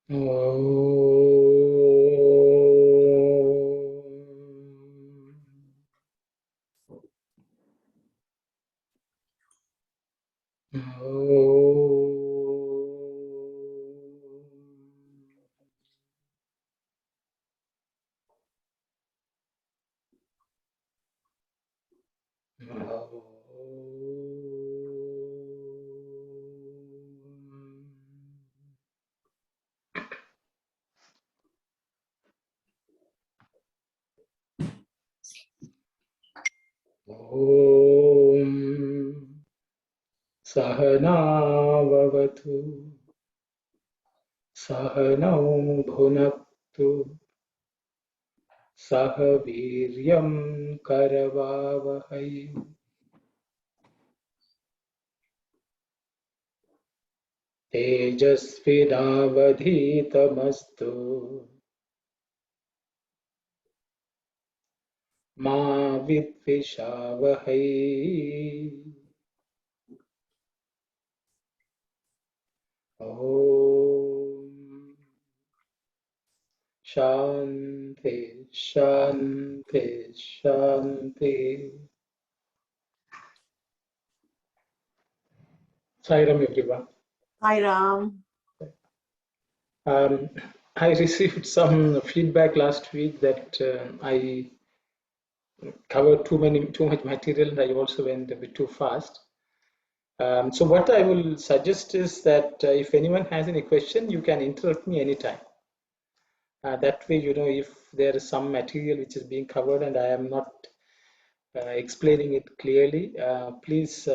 Om Sahana Vavatu Sahanau Bhunaktu Sah Viryam Karavavahai Tejasvinavadhitamastu Ma Vidvishavahai. Om Shanti Shanti Shanti. Sairam everyone. Hi Ram. I received some feedback last week that I covered too much material, and I also went a bit too fast. So what I will suggest is that if anyone has any question, you can interrupt me anytime. That way, if there is some material which is being covered and I am not explaining it clearly, please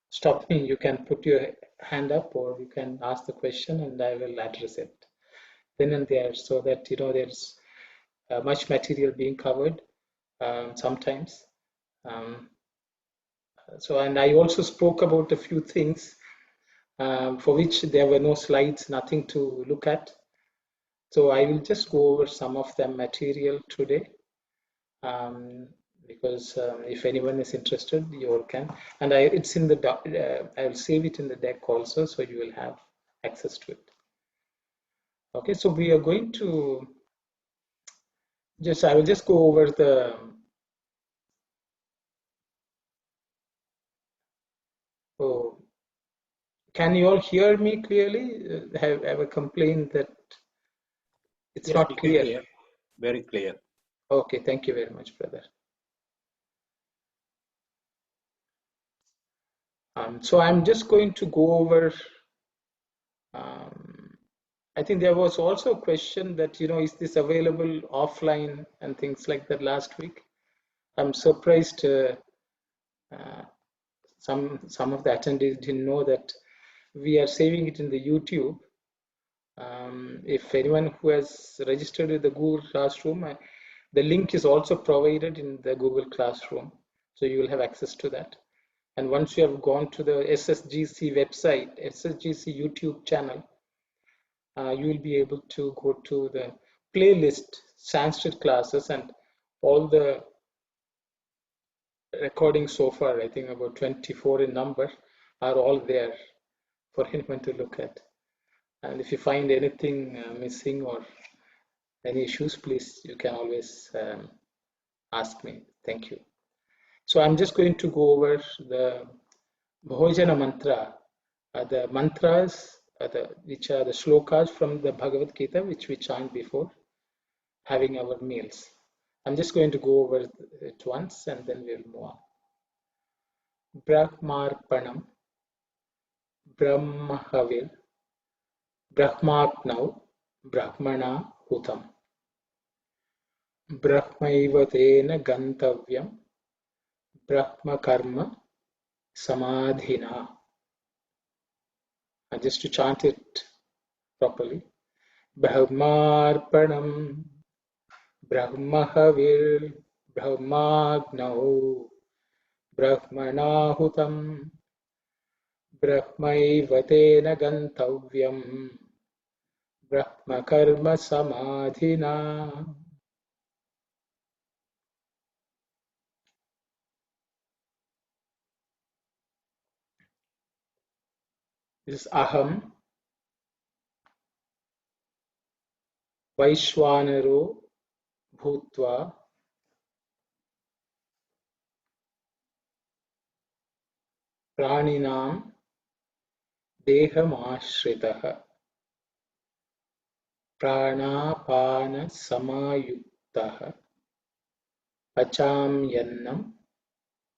stop me. You can put your hand up or you can ask the question and I will address it then and there, so that there's much material being covered sometimes. And I also spoke about a few things for which there were no slides, nothing to look at. So I will just go over some of the material today, because if anyone is interested, you all can. And it's in the I'll save it in the deck also, so you will have access to it. Okay, so we are going to I will just go over the oh, can you all hear me clearly? Have a complaint that it's not clear? Very clear. Okay, thank you very much, brother. So I'm just going to go over. I think there was also a question that is this available offline and things like that last week. I'm surprised some of the attendees didn't know that we are saving it in the YouTube. If anyone who has registered with the Google Classroom, the link is also provided in the Google Classroom, so you will have access to that. And once you have gone to the SSGC website, SSGC YouTube channel, you will be able to go to the playlist Sanskrit classes, and all the recordings so far, I think about 24 in number, are all there for anyone to look at. And if you find anything missing or any issues, please, you can always ask me. Thank you. So I'm just going to go over the Bhojana mantra, the mantras, which are the shlokas from the Bhagavad Gita, which we chant before having our meals. I'm just going to go over it once and then we'll move on. Brahmarpanam, Brahmahavir, Brahmatnau, Brahmana Hutam. Brahmaiva tena gantavyam, Brahma karma samadhina. And just to chant it properly. Brahmarpanam, Brahmahavir, Brahmagnau, Brahmanahutam, Brahmaiva tena gantavyam, Brahma karma samadhina. This is aham, Vaishwanaro Bhutva Praninam Dehamashritah Pranapana Samayuktah Pachamyannam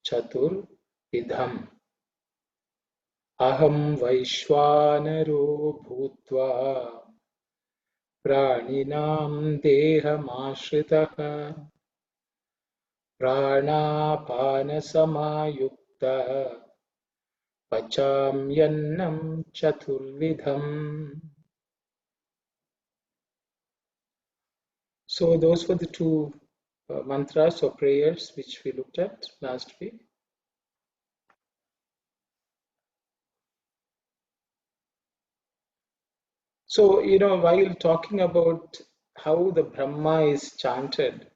Chatur Idham Aham Vaishwanaro Bhutva Praninam Dehamashritah Pranapana Samayuktah Pachamyannam Chaturvidham. So those were the two mantras or prayers which we looked at last week. So, while talking about how the Brahma is chanted,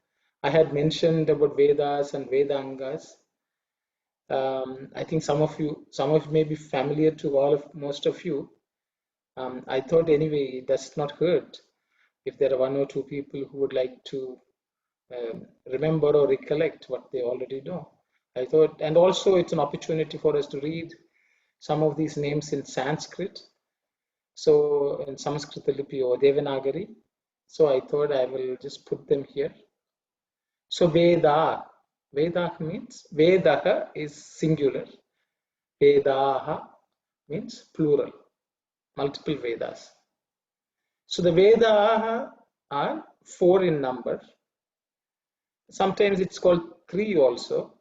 I had mentioned about Vedas and Vedangas. I think some of you may be familiar to most of you. I thought anyway, it does not hurt if there are one or two people who would like to remember or recollect what they already know. I thought, and also it's an opportunity for us to read some of these names in Sanskrit. So in Sanskrit Lipi or Devanagari. So I thought I will just put them here. So Veda means Vedaha is singular. Vedaha means plural, multiple Vedas. So the Vedaha are 4 in number. Sometimes it's called 3 also.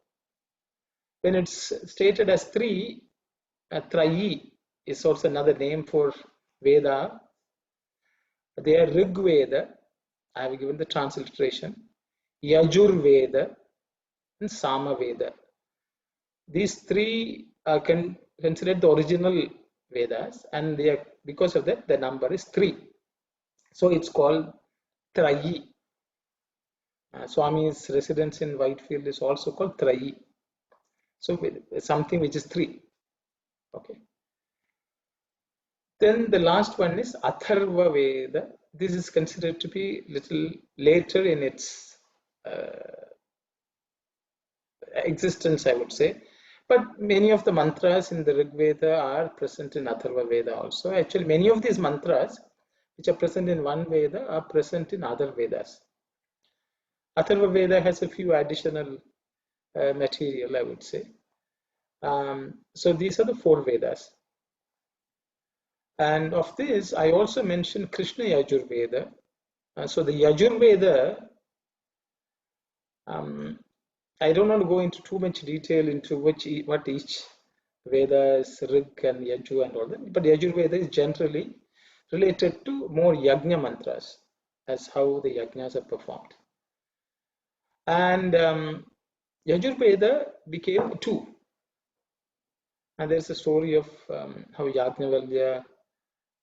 When it's stated as 3, Trayi is also another name for Veda. They are Rig Veda. I have given the transliteration. Yajur Veda and Sama Veda. These 3 are considered the original Vedas, and they are, because of that the number is 3. So it's called Trayi. Swami's residence in Whitefield is also called Trayi. So something which is 3. Okay. Then the last one is Atharva Veda. This is considered to be little later in its existence, I would say. But many of the mantras in the Rig Veda are present in Atharva Veda also. Actually, many of these mantras which are present in one Veda are present in other Vedas. Atharva Veda has a few additional material, I would say. So these are the 4 Vedas. And of this, I also mentioned Krishna Yajur Veda. So the Yajur Veda, I don't want to go into too much detail into what each Veda is, Rig and Yajur and all that. But Yajur Veda is generally related to more Yajna mantras, as how the Yajnas are performed. And Yajur Veda became 2. And there's a story of how Yajnavalkya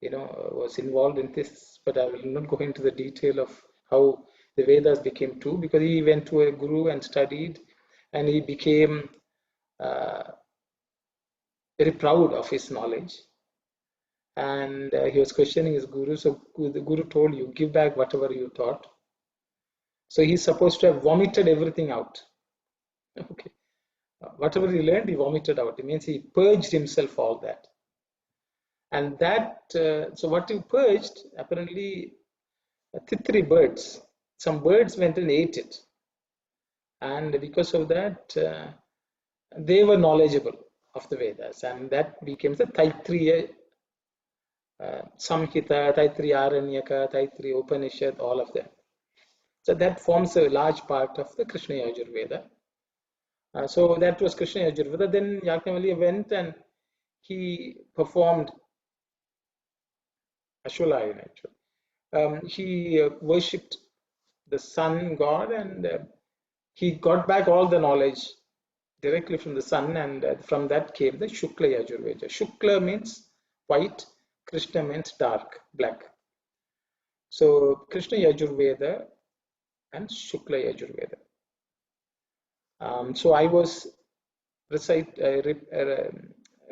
was involved in this, but I will not go into the detail of how the Vedas became 2, because he went to a guru and studied, and he became very proud of his knowledge. And he was questioning his guru. So the guru told you, give back whatever you taught. So he's supposed to have vomited everything out. Okay. Whatever he learned, he vomited out. It means he purged himself all that. And that, so what he purged, apparently, titri birds. Some birds went and ate it. And because of that, they were knowledgeable of the Vedas. And that became the Taittiriya Samhita, Taittiriya Aranyaka, Taittiriya Upanishad, all of them. So that forms a large part of the Krishna Yajur Veda. So that was Krishna Yajur Veda. Then Yajnavalkya went and he performed Ashwalayan actually. He worshipped the sun god, and he got back all the knowledge directly from the sun, and from that came the Shukla Yajurveda. Shukla means white, Krishna means dark, black. So Krishna Yajurveda and Shukla Yajurveda. So I was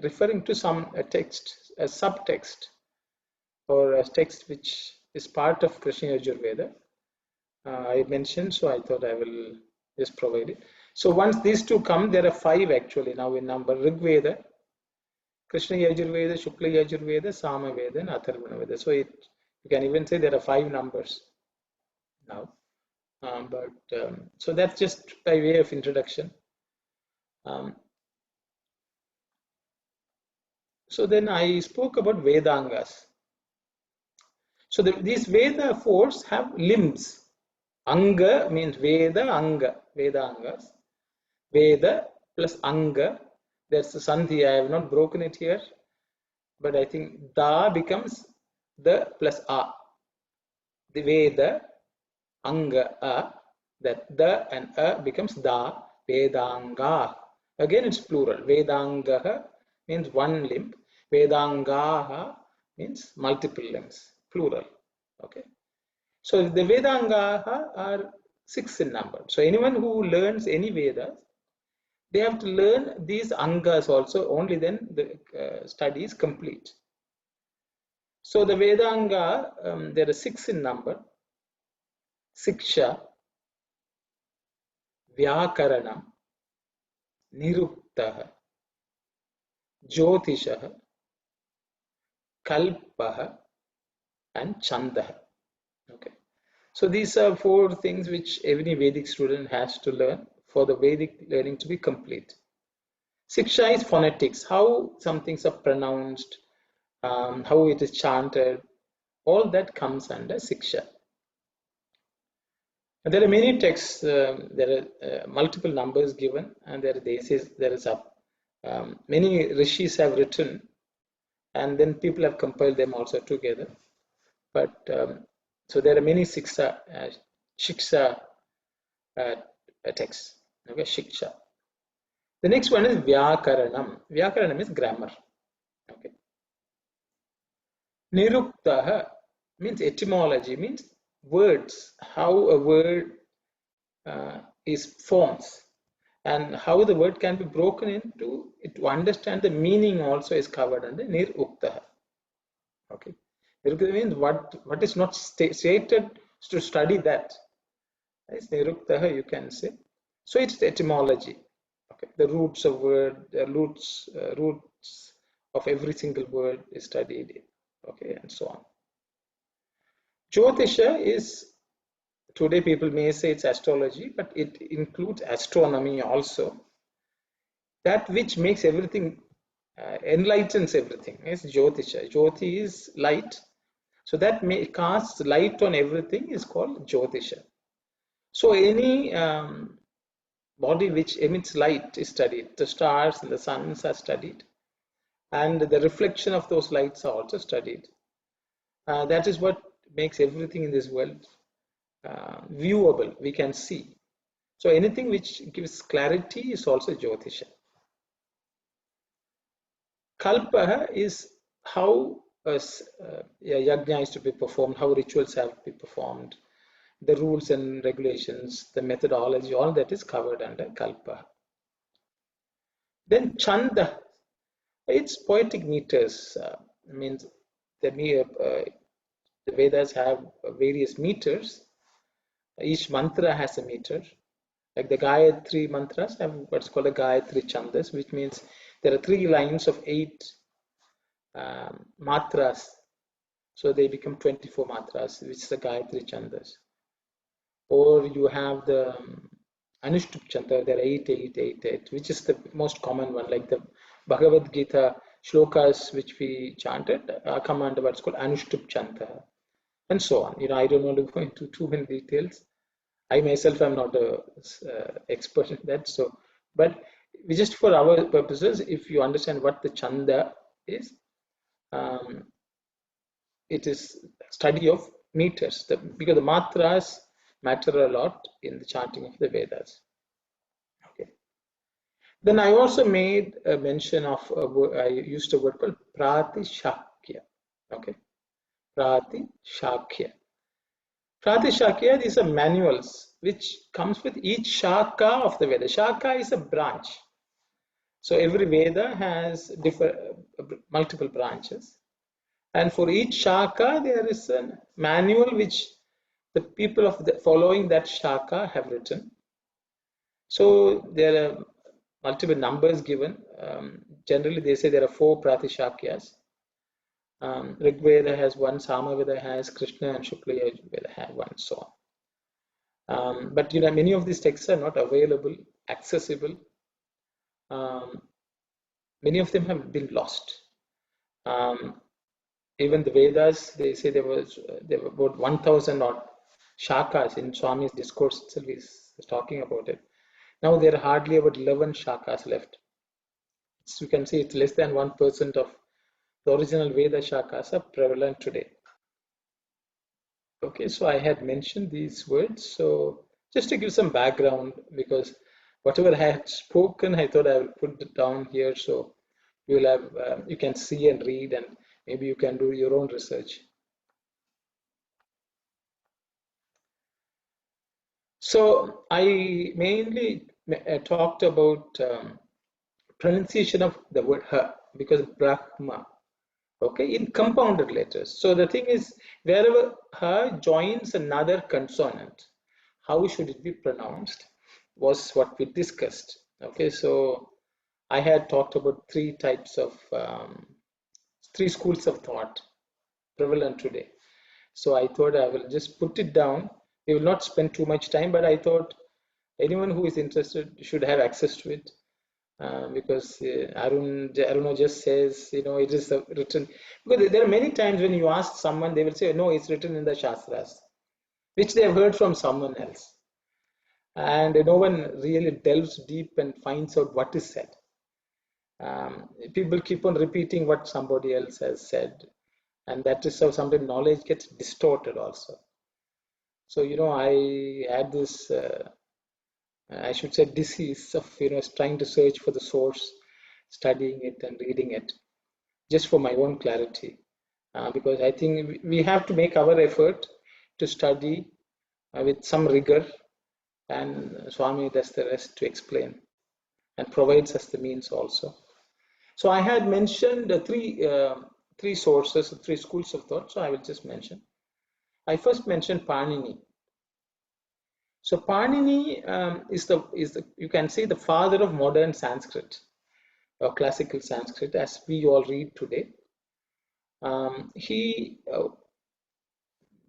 referring to some text, a subtext, or a text which is part of Krishna Veda. I mentioned, so I thought I will just provide it. So once these two come, there are 5 actually now in number: Rig Veda, Krishna Yajurveda, Shukla Yajurveda, Sama Veda, and Atharvana Veda. So you can even say there are 5 numbers now. So that's just by way of introduction. So then I spoke about Vedangas. So these Veda 4s have limbs. Anga means Veda, Anga, Vedangas. Veda plus Anga. There's a Sandhi. I have not broken it here, but I think Da becomes the plus A. The Veda, Anga, A. That the and A becomes Da, Vedanga. Again, it's plural. Vedanga means one limb. Vedangaha means multiple limbs, plural. Okay. So the Vedangaha are 6 in number. So anyone who learns any Vedas, they have to learn these Angas also, only then the study is complete. So the Vedanga, there are 6 in number: Siksha, Vyakaranam, Niruktaha, Jyotishaha, Kalpaha, and Chandaha. Okay. So these are 4 things which every Vedic student has to learn for the Vedic learning to be complete. Siksha is phonetics, how some things are pronounced, how it is chanted, all that comes under Siksha. And there are many texts, there are multiple numbers given, and there is many rishis have written, and then people have compiled them also together. But so there are many Shiksha texts. Okay, Shiksha. The next one is Vyakaranam. Vyakaranam is grammar. Okay. Niruktaha means etymology, means words, how a word is forms, and how the word can be broken into, to understand the meaning also is covered under Niruktaha. Okay. Niruktaha means what is not stated, to study that. It's Niruktaha, you can say. So it's the etymology. Okay. The roots of word, the roots of every single word is studied. Okay, and so on. Jyotisha is, today people may say it's astrology, but it includes astronomy also. That which makes everything, enlightens everything, is Jyotisha. Jyoti is light. So that casts light on everything is called Jyotisha. So any body which emits light is studied. The stars and the suns are studied. And the reflection of those lights are also studied. That is what makes everything in this world viewable. We can see. So anything which gives clarity is also Jyotisha. Kalpa is how yajna is to be performed, how rituals have to be performed, the rules and regulations, the methodology, all that is covered under Kalpa. Then Chanda, it's poetic meters. Means the Vedas have various meters. Each mantra has a meter. Like the Gayatri mantras have what's called a Gayatri Chandas, which means there are 3 lines of 8 matras. So they become 24 matras, which is the Gayatri Chandas. Or you have the Anushtup Chanda, there are 8, 8, 8, 8, which is the most common one, like the Bhagavad Gita shlokas which we chanted come under what's called Anushtup Chanda, and so on. I don't want to go into too many details. I myself am not an expert in that. So, but just for our purposes, if you understand what the Chanda is, it is study of meters, because the matras matter a lot in the chanting of the Vedas. Okay. Then I also made a mention of I used a word called Pratishakya. Okay, Pratishakya. Pratishakya, these are manuals which comes with each shaka of the Veda. Shaka is a branch. So every Veda has multiple branches. And for each shaka, there is a manual which the people of following that shaka have written. So there are multiple numbers given. Generally, they say there are 4 Pratishakyas. Rig Veda has one, Samaveda has, Krishna and Shukla Veda have one, so on. But many of these texts are not available, accessible. Many of them have been lost. Even the Vedas, they say there were about 1,000 odd shakas in Swami's discourse itself. He's talking about it. Now there are hardly about 11 shakas left. So you can see it's less than 1% of the original Veda shakas are prevalent today. Okay, so I had mentioned these words. So just to give some background, because whatever I had spoken, I thought I will put it down here so you will have you can see and read, and maybe you can do your own research. So I mainly talked about pronunciation of the word ha, because Brahma, okay, in compounded letters. So the thing is, wherever ha joins another consonant, how should it be pronounced was what we discussed. Okay, so I had talked about 3 types of 3 schools of thought prevalent today. So I thought I will just put it down. We will not spend too much time, but I thought anyone who is interested should have access to it. Because Aruna just says, it is written. Because there are many times when you ask someone, they will say, no, it's written in the Shastras, which they have heard from someone else. And no one really delves deep and finds out what is said. People keep on repeating what somebody else has said, and that is how sometimes knowledge gets distorted also. So I had this I should say disease of trying to search for the source, studying it and reading it just for my own clarity, because I think we have to make our effort to study with some rigor, and Swami does the rest to explain and provides us the means also. So I had mentioned three sources, 3 schools of thought. So I will just mention. I first mentioned Panini. So Panini is the you can say the father of modern Sanskrit or classical Sanskrit as we all read today. He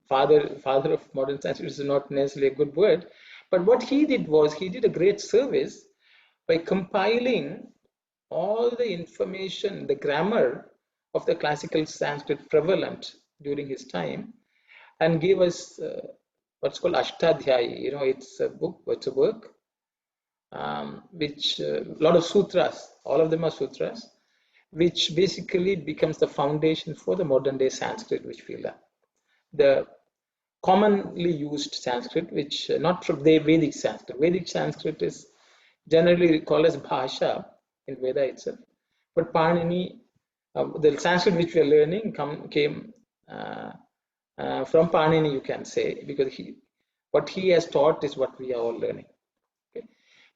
father of modern Sanskrit is not necessarily a good word, but what he did was he did a great service by compiling all the information, the grammar of the classical Sanskrit prevalent during his time, and gave us what's called Ashtadhyayi. It's a book, it's a work, which a lot of sutras, all of them are sutras, which basically becomes the foundation for the modern day Sanskrit, which we learn. The commonly used Sanskrit, which not from the Vedic Sanskrit. Vedic Sanskrit is generally called as Bhasha in Veda itself. But Panini, the Sanskrit which we are learning came from Panini, you can say, because what he has taught is what we are all learning. Okay.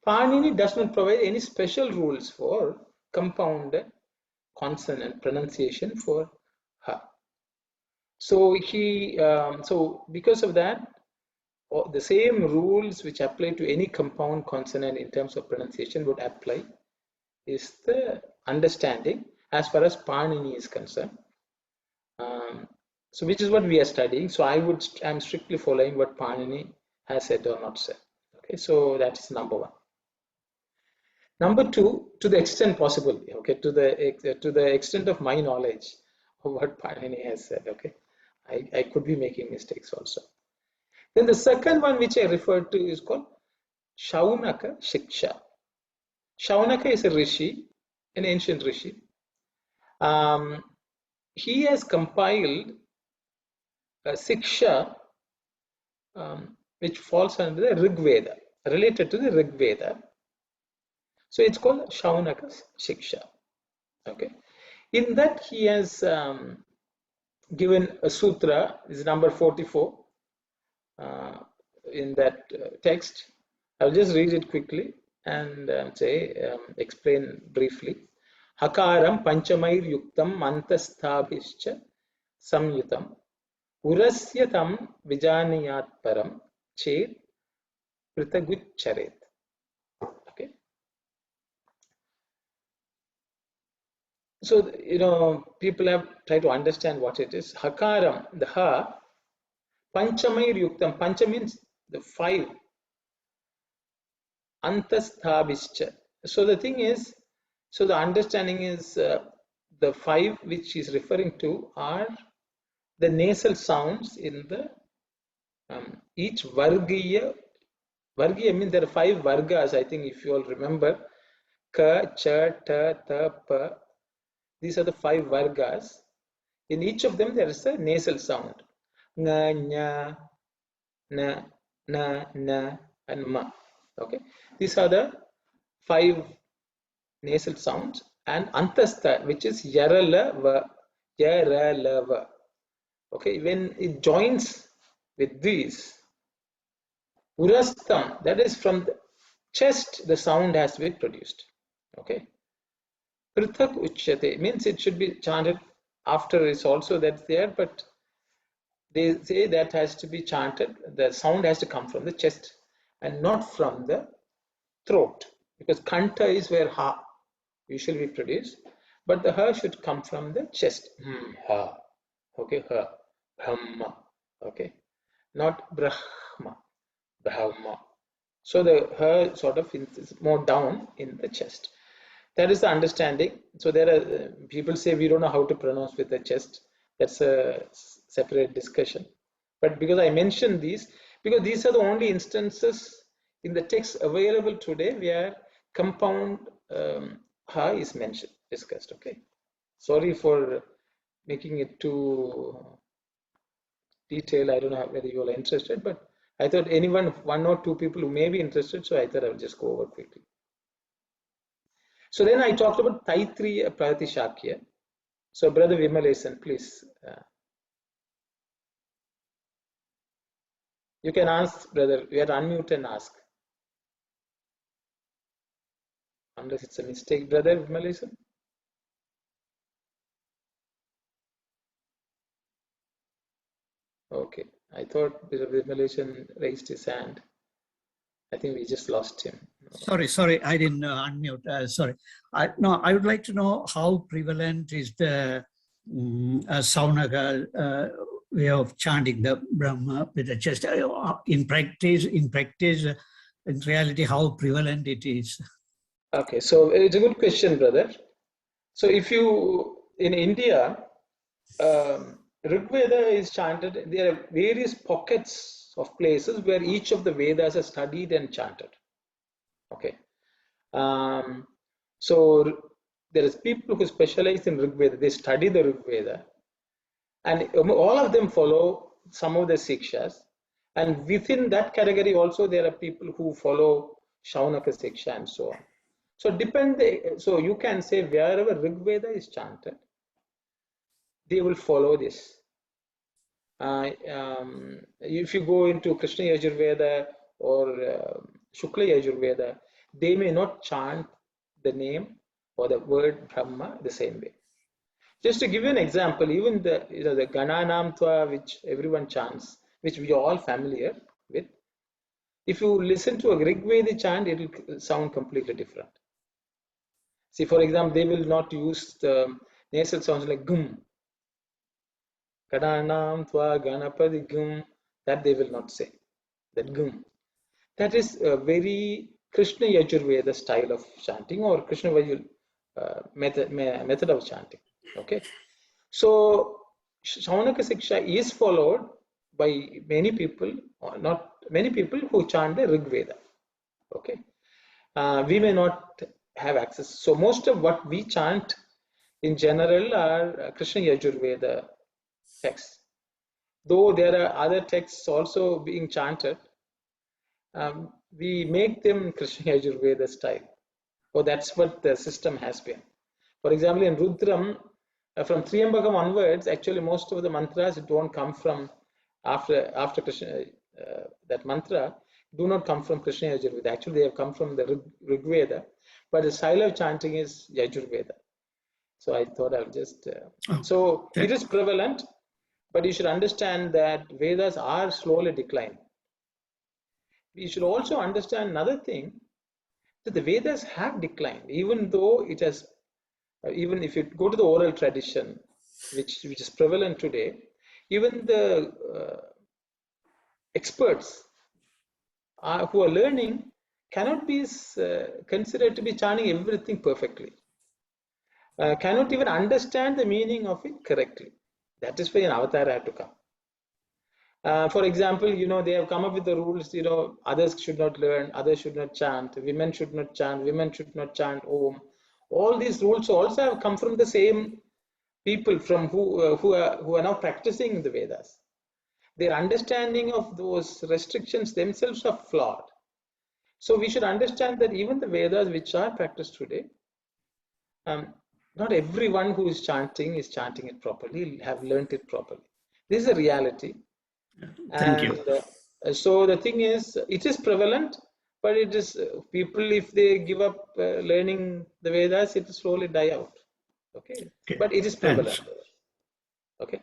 Panini does not provide any special rules for compounded consonant pronunciation for ha. So so because of that, the same rules which apply to any compound consonant in terms of pronunciation would apply, is the understanding as far as Panini is concerned. So which is what we are studying. So I'm strictly following what Panini has said or not said. Okay, so that's number 1. Number 2, to the extent possible, okay, to the extent of my knowledge of what Panini has said, okay, I could be making mistakes also. Then the second one which I referred to is called Shaunaka Shiksha. Shaunaka is a rishi, an ancient rishi. He has compiled a Siksha which falls under the Rig Veda, related to the Rig Veda. So it's called Shaunaka Shiksha. Okay. In that he has given a sutra, is number 44 in that text. I'll just read it quickly and explain briefly. Hakaram panchamair yuktam antasthabhischa samyutam urasya tam vijaniyat param chet pritagucharet. Okay. So, people have tried to understand what it is. Hakaram, the ha, Panchamay Yuktam. Pancha means the 5. Antasthabhischa. So the thing is, so the understanding is the 5 which is referring to are the nasal sounds in the each Vargiya. Vargiya means there are 5 Vargas, I think, if you all remember. Ka, Cha, Ta, Ta, Pa. These are the 5 Vargas. In each of them, there is a nasal sound. Nga, Nya, Na, Na, Na, and Ma. Okay, these are the 5 nasal sounds, and Antastha, which is Yaralava, Yaralava. Okay, when it joins with these, Urastam, that is from the chest, the sound has to be produced. Okay, Prithak Uchyate means it should be chanted after is also that's there, but they say that has to be chanted, the sound has to come from the chest and not from the throat, because Kanta is where Ha usually we produce, but the ha should come from the chest. Ha. Okay, ha. Brahma. Okay, not Brahma. Brahma. So the ha sort of is more down in the chest. That is the understanding. So there are people say we don't know how to pronounce with the chest. That's a separate discussion. But because I mentioned these, because these are the only instances in the text available today where compound ha is mentioned, discussed. Okay. Sorry for making it too detailed. I don't know whether you all are interested, but I thought anyone, 1 or 2 people who may be interested, so I thought I would just go over quickly. So then I talked about Taitriya Pratishakya. So Brother Vimalesan, please. You can ask, brother. You have to unmute and ask. Unless it's a mistake, Brother Vimalesan. Okay. I thought Brother Vimalesan raised his hand. I think we just lost him. Sorry, I didn't unmute. Sorry. I would like to know how prevalent is the Saunaka way of chanting the Brahma with the chest. In practice, in reality, how prevalent it is. Okay, so it's a good question, brother. So if you, in India, Rig Veda is chanted, there are various pockets of places where each of the Vedas are studied and chanted. Okay. So there is people who specialize in Rig Veda, they study the Rig Veda, and all of them follow some of the Sikshas. And within that category also there are people who follow Shaunaka Siksha and so on. So so you can say wherever Rig Veda is chanted, they will follow this. If you go into Krishna Yajurveda or Shukla Yajurveda, they may not chant the name or the word Brahma the same way. Just to give you an example, even the the Gananam Tva, which everyone chants, which we are all familiar with, if you listen to a Rig Veda chant, it will sound completely different. See, for example, they will not use the nasal sounds like gum. Gananam Tva Ganapati Gum, that they will not say. That gum. That is a very Krishna Yajurveda style of chanting or Krishna Vajur method of chanting. Okay. So Shaunaka Siksha is followed by many people, or not many people, who chant the Rig Veda. Okay. We may not have access. So most of what we chant in general are Krishna Yajurveda texts. Though there are other texts also being chanted, we make them Krishna Yajurveda style. So that's what the system has been. For example, in Rudram, from Triambakam onwards, actually most of the mantras don't come from after Krishna, that mantra do not come from Krishna Yajurveda. Actually, they have come from the Rig Veda, but the style of chanting is Yajurveda. So I thought I'll just. So it is prevalent. But you should understand that Vedas are slowly declining. We should also understand another thing, that the Vedas have declined, even though it has, even if you go to the oral tradition, which is prevalent today, even the experts who are learning cannot be considered to be chanting everything perfectly, cannot even understand the meaning of it correctly. That is why an avatar had to come. For example, they have come up with the rules, others should not learn, others should not chant, women should not chant, women should not chant Om. All these rules also have come from the same people from who are now practicing the Vedas. Their understanding of those restrictions themselves are flawed. So we should understand that even the Vedas which are practiced today, not everyone who is chanting it properly, have learnt it properly. This is a reality. Thank And you. so the thing is, it is prevalent, but it is people, if they give up learning the Vedas, it will slowly die out. Okay, Okay. but it is prevalent. Thanks. Okay,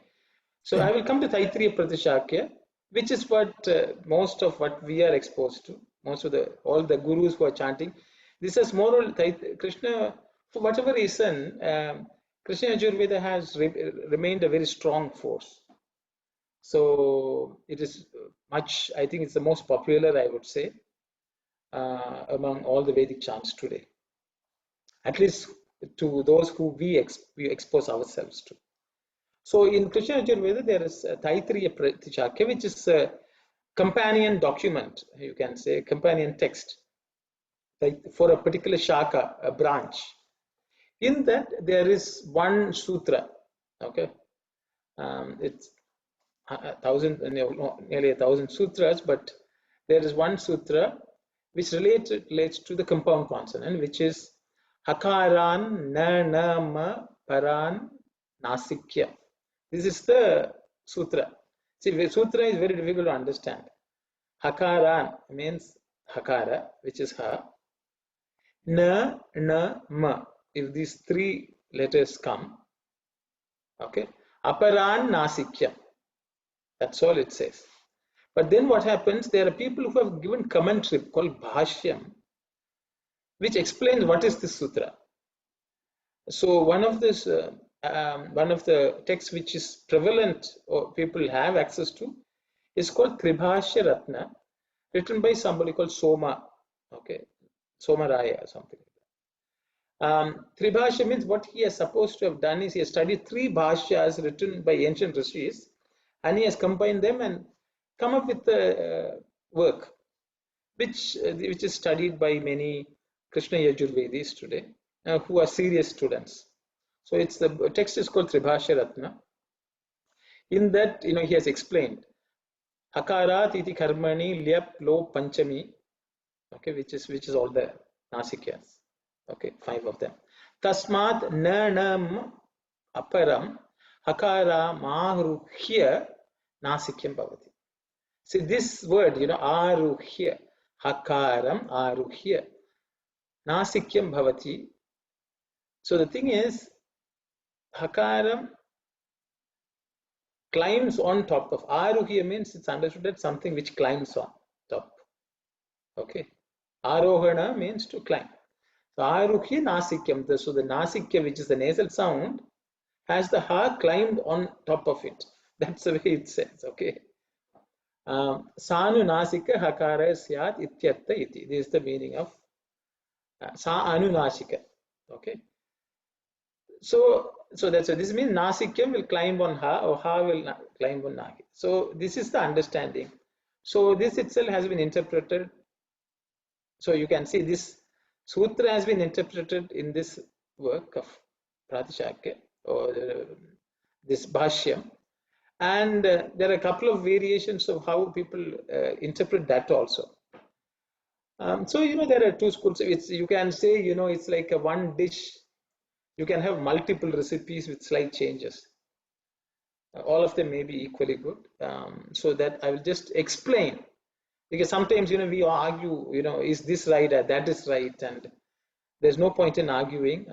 so I will come to Taittiriya Pratishakya, which is what most of what we are exposed to. Most of all the gurus who are chanting, this is more Krishna. For whatever reason, Krishna Yajurveda has remained a very strong force. So it is much, I think it's the most popular, I would say, among all the Vedic chants today, at least to those who we expose ourselves to. So in Krishna Yajurveda, there is Taittiriya Pratishakya, which is a companion document, you can say, companion text, like for a particular shaka, a branch. In that, there is one sutra, okay? It's nearly 1,000 sutras, but there is one sutra which relates to the compound consonant, which is hakaran na na ma paran nasikya. This is the sutra. See, the sutra is very difficult to understand. Hakaran means hakara, which is ha. Na na ma. If these three letters come, okay, aparan nasikya. That's all it says. But then what happens? There are people who have given commentary called Bhashyam, which explains what is this sutra. So one of the texts which is prevalent or people have access to is called Tribhashya Ratna, written by somebody called Soma, okay, Somaraya or something. Tribhashya means what he is supposed to have done is he has studied three bhashyas written by ancient rishis, and he has combined them and come up with a work which is studied by many Krishna Yajurvedis today who are serious students. So it's the text is called Tribhashya Ratna. In that, he has explained Hakarat iti karmani lyap lo panchami, okay, which is all the nasikyas, okay, 5 of them. Tasmat nanam aparam hakara mahruhya nasikyam bhavati. See this word, aruhya, hakaram aruhya, nasikyam bhavati. So the thing is, hakaram climbs on top of. Aruhya means it's understood that something which climbs on top. Okay. Arohana means to climb. So aruhya nasikyam. So the nasikya, which is the nasal sound, has the ha climbed on top of it. That's the way it says. Okay. Sanu nasika hakara syat ityartha iti. This is the meaning of sa anunasika. Okay. So this means nasikyam will climb on ha, or ha will climb on nagi. So this is the understanding. So this itself has been interpreted. So you can see this sutra has been interpreted in this work of Pratishakya, or this Bhashyam. And there are a couple of variations of how people interpret that also. So there are two schools. You can say it's like a one dish. You can have multiple recipes with slight changes. All of them may be equally good. So that I will just explain, because sometimes we argue. Is this right or that is right, and there's no point in arguing.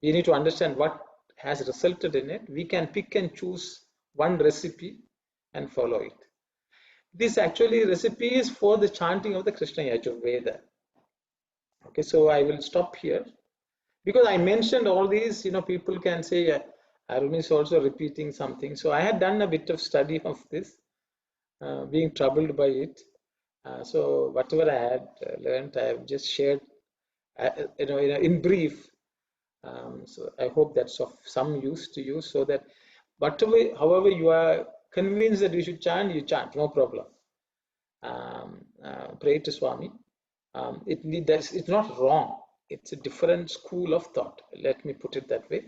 We need to understand what has resulted in it. We can pick and choose one recipe and follow it. This actually recipe is for the chanting of the Krishna Veda. Okay, so I will stop here because I mentioned all these. People can say Arun is also repeating something. So I had done a bit of study of this, being troubled by it. So whatever I had learned, I have just shared, in brief. So I hope that's of some use to you, so that however you are convinced that you should chant, you chant, no problem. Pray to Swami. It's not wrong. It's a different school of thought. Let me put it that way.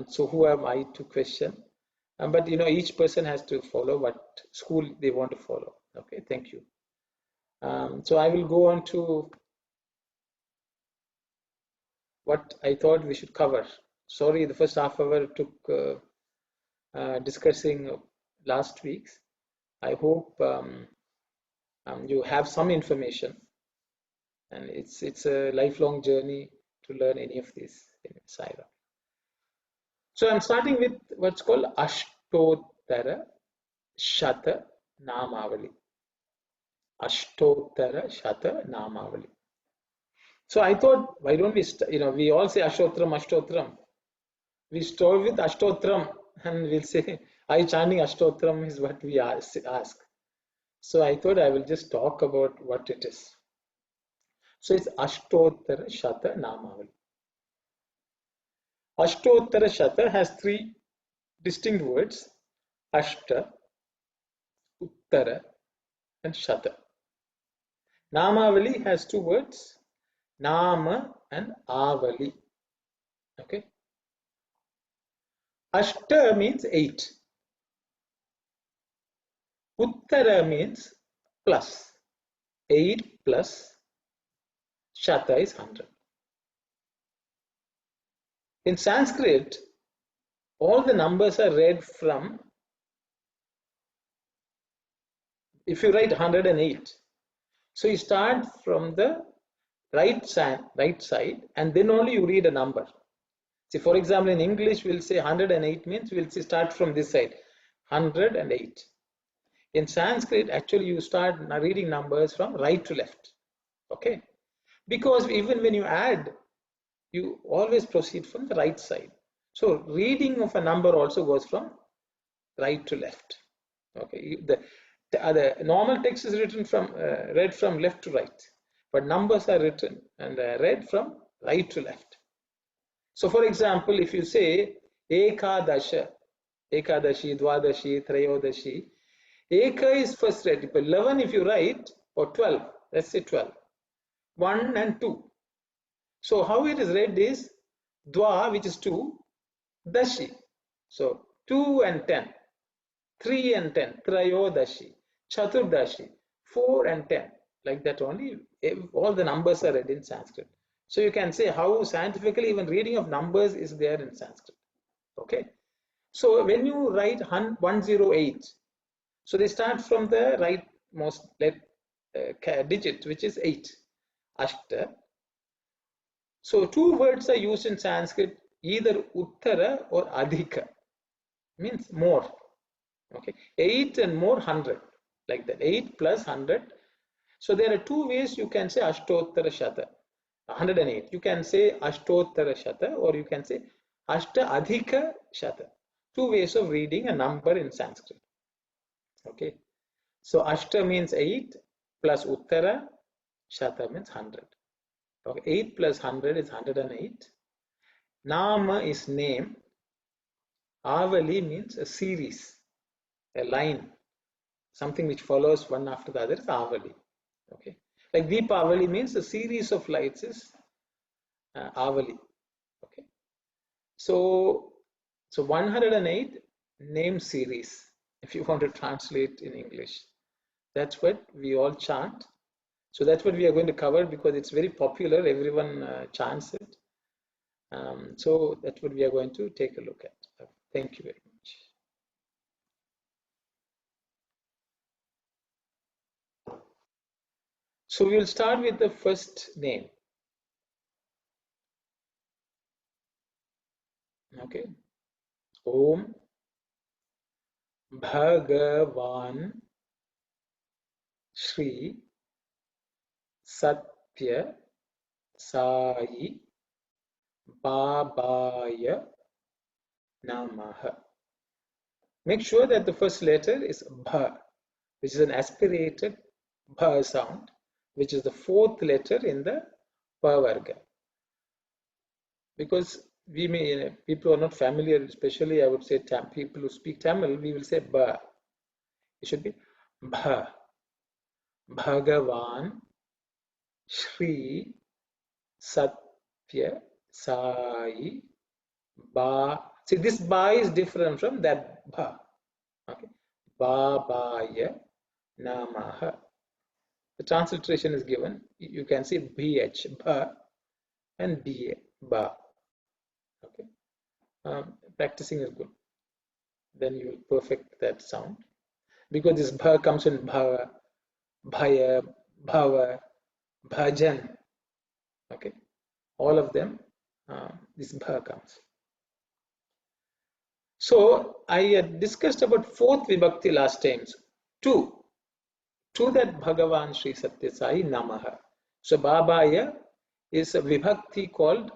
So who am I to question? But each person has to follow what school they want to follow. Okay, thank you. So I will go on to what I thought we should cover. Sorry, the first half hour took discussing last week's. I hope you have some information, and it's a lifelong journey to learn any of this in Saira. So I'm starting with what's called Ashtottara Shata Namavali. Ashtottara Shata Namavali. So I thought, why don't we, we all say Ashtotram, Ashtotram. We start with Ashtotram and we'll say, I chanting Ashtotram is what we ask. So I thought I will just talk about what it is. So it's Ashtottara Shata Namavali. Ashtottara Shata has three distinct words: Ashta, Uttara, and Shata. Namavali has two words: Nama and Avali. Okay. Ashta means 8. Uttara means plus. 8 plus Shata is 100. In Sanskrit, all the numbers are read from, if you write 108, so you start from the right side and then only you read a number. See, for example, in English, we'll say 108 means we'll say start from this side, 108. In Sanskrit, actually, you start reading numbers from right to left. Okay? Because even when you add, you always proceed from the right side. So reading of a number also goes from right to left. Okay, the normal text is written from read from left to right, but numbers are written and read from right to left. So, for example, if you say Ekadasha, Ekadashi, Dwadashi, Trayodashi, Eka is first read. 11 if you write, or 12, let's say 12, 1 and 2. So how it is read is Dwa, which is 2, Dashi. So 2 and 10, 3 and 10, Trayodashi, Chaturdashi, 4 and 10. Like that only, all the numbers are read in Sanskrit. So you can say how scientifically even reading of numbers is there in Sanskrit. Okay. So when you write 108, so they start from the rightmost digit, which is 8, Ashta. So two words are used in Sanskrit, either Uttara or Adhika, means more. Okay, 8 and more 100, like that, 8 plus 100. So there are two ways you can say Ashtottara Shata, 108. You can say Ashtottara Shata, or you can say Ashta Adhika Shata. Two ways of reading a number in Sanskrit. Okay, so Ashta means 8 plus Uttara, Shata means 100. Okay, 8 plus 100 is 108. Nama is name. Avali means a series, a line, something which follows one after the other is Avali. Okay, like Deepavali means a series of lights is Avali. Okay, so 108 name series, if you want to translate in English, that's what we all chant. So that's what we are going to cover because it's very popular. Everyone chants it. So that's what we are going to take a look at. Thank you very much. So we will start with the first name. Okay. Om Bhagavan Shri Sathya Sai Babaya Namaha. Make sure that the first letter is Bha, which is an aspirated Bha sound, which is the fourth letter in the Pa Varga. Because we may, people are not familiar, especially I would say people who speak Tamil, we will say Ba. It should be Bha. Bhagavan Shri Sathya Sai Ba. See, this Ba is different from that Bha. Okay. Babaya Namaha. The transliteration is given. You can see BH, Ba, and BA, Ba. Okay. Practicing is good. Then you will perfect that sound. Because this Bha comes in Bhava, Bhaya, Bhava, Bhajan. Okay. All of them, this Bha comes. So I discussed about fourth Vibhakti last times. Two. To that Bhagavan Sri Sathya Sai Namaha. So Babaya is a Vibhakti called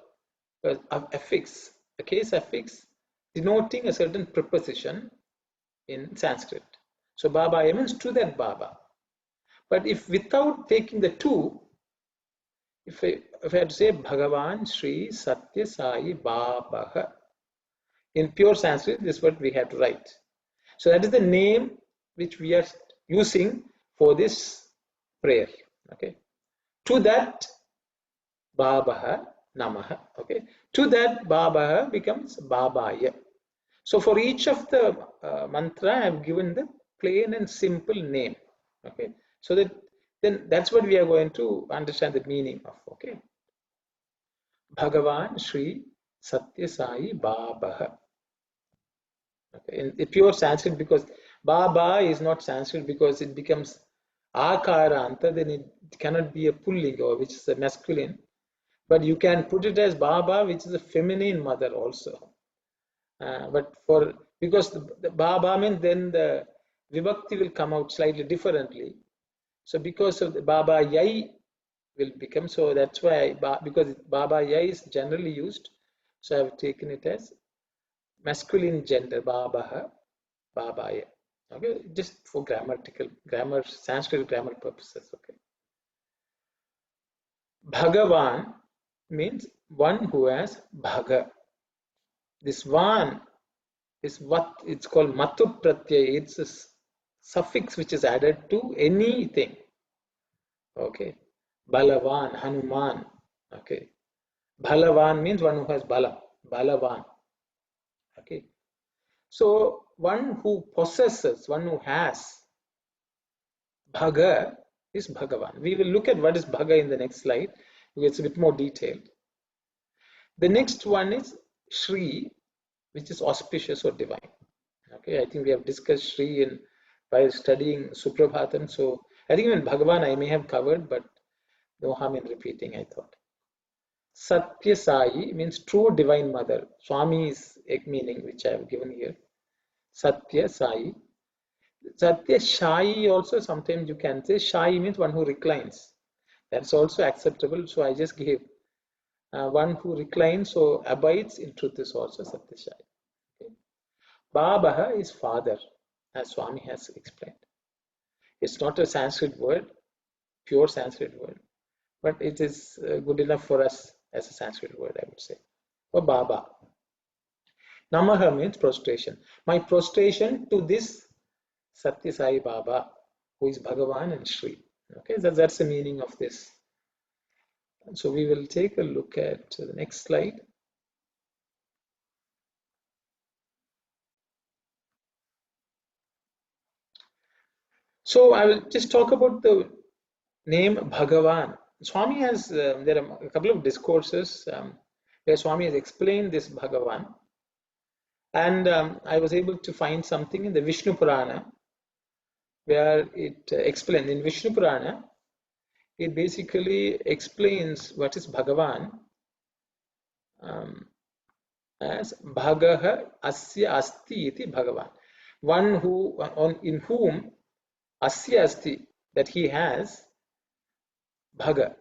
affix, a case affix denoting a certain preposition in Sanskrit. So Babaya means to that Baba. But if without taking the two, if I had to say Bhagavan Sri Sathya Sai Babaha, in pure Sanskrit, this is what we have to write. So that is the name which we are using for this prayer. Okay. To that Babaha Namaha. Okay. To that Babaha becomes Babaya. So for each of the mantra, I have given the plain and simple name. Okay. So that then that's what we are going to understand the meaning of. Okay. Bhagavan Sri Sathya Sai Babaha. Okay. In pure Sanskrit, because Baba is not Sanskrit because it becomes Akaranta, then it cannot be a Pullinga, which is a masculine. But you can put it as Baba, which is a feminine mother also. But for because the Baba means then the Vibhakti will come out slightly differently. So because of the Baba Yai will become, so that's why because Baba Yai is generally used, so I've taken it as masculine gender Babaha, Babaya. Okay, just for grammar, Sanskrit grammar purposes. Okay. Bhagavan means one who has Bhaga. This one is what it's called Matu Pratyay. It's a suffix which is added to anything. Okay. Balavan, Hanuman. Okay. Balavan means one who has Bala. Balavan. Okay. So one who possesses, one who has Bhaga is Bhagavan. We will look at what is Bhaga in the next slide. It's a bit more detailed. The next one is Shri, which is auspicious or divine. Okay, I think we have discussed Shri while studying Suprabhatam. So I think even Bhagavan I may have covered, but no harm in repeating, I thought. Sathya Sai means true divine mother. Swami is a meaning which I have given here. Sathya Sai. Sathya Shai also sometimes you can say Shai means one who reclines. That's also acceptable. So I just gave one who reclines or abides in truth is also Sathya Shai. Okay. Babaha is father, as Swami has explained. It's not a Sanskrit word, pure Sanskrit word, but it is good enough for us as a Sanskrit word, I would say. Or Baba. Namaha means prostration. My prostration to this Sathya Sai Baba, who is Bhagavan and Shri. Okay, so that's the meaning of this. So we will take a look at the next slide. So I will just talk about the name Bhagavan. Swami has, there are a couple of discourses where Swami has explained this Bhagavan. And I was able to find something in the Vishnu Purana where it explains. In Vishnu Purana, it basically explains what is Bhagavan as Bhagaha Asya Asti iti Bhagavan. one who in whom asya asti, that he has, bhaga,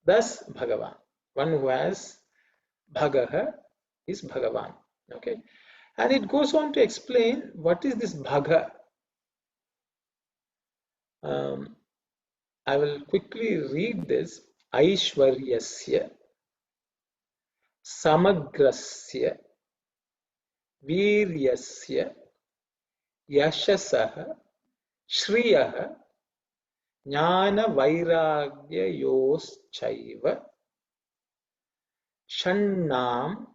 thus Bhagavan. One who has bhagaha is Bhagavan. Okay, and it goes on to explain what is this bhaga. I will quickly read this. Aishwaryasya samagrasya वीर्यस्य यशसः श्रियः ज्ञानवैराग्ययोश्चैव षण्णां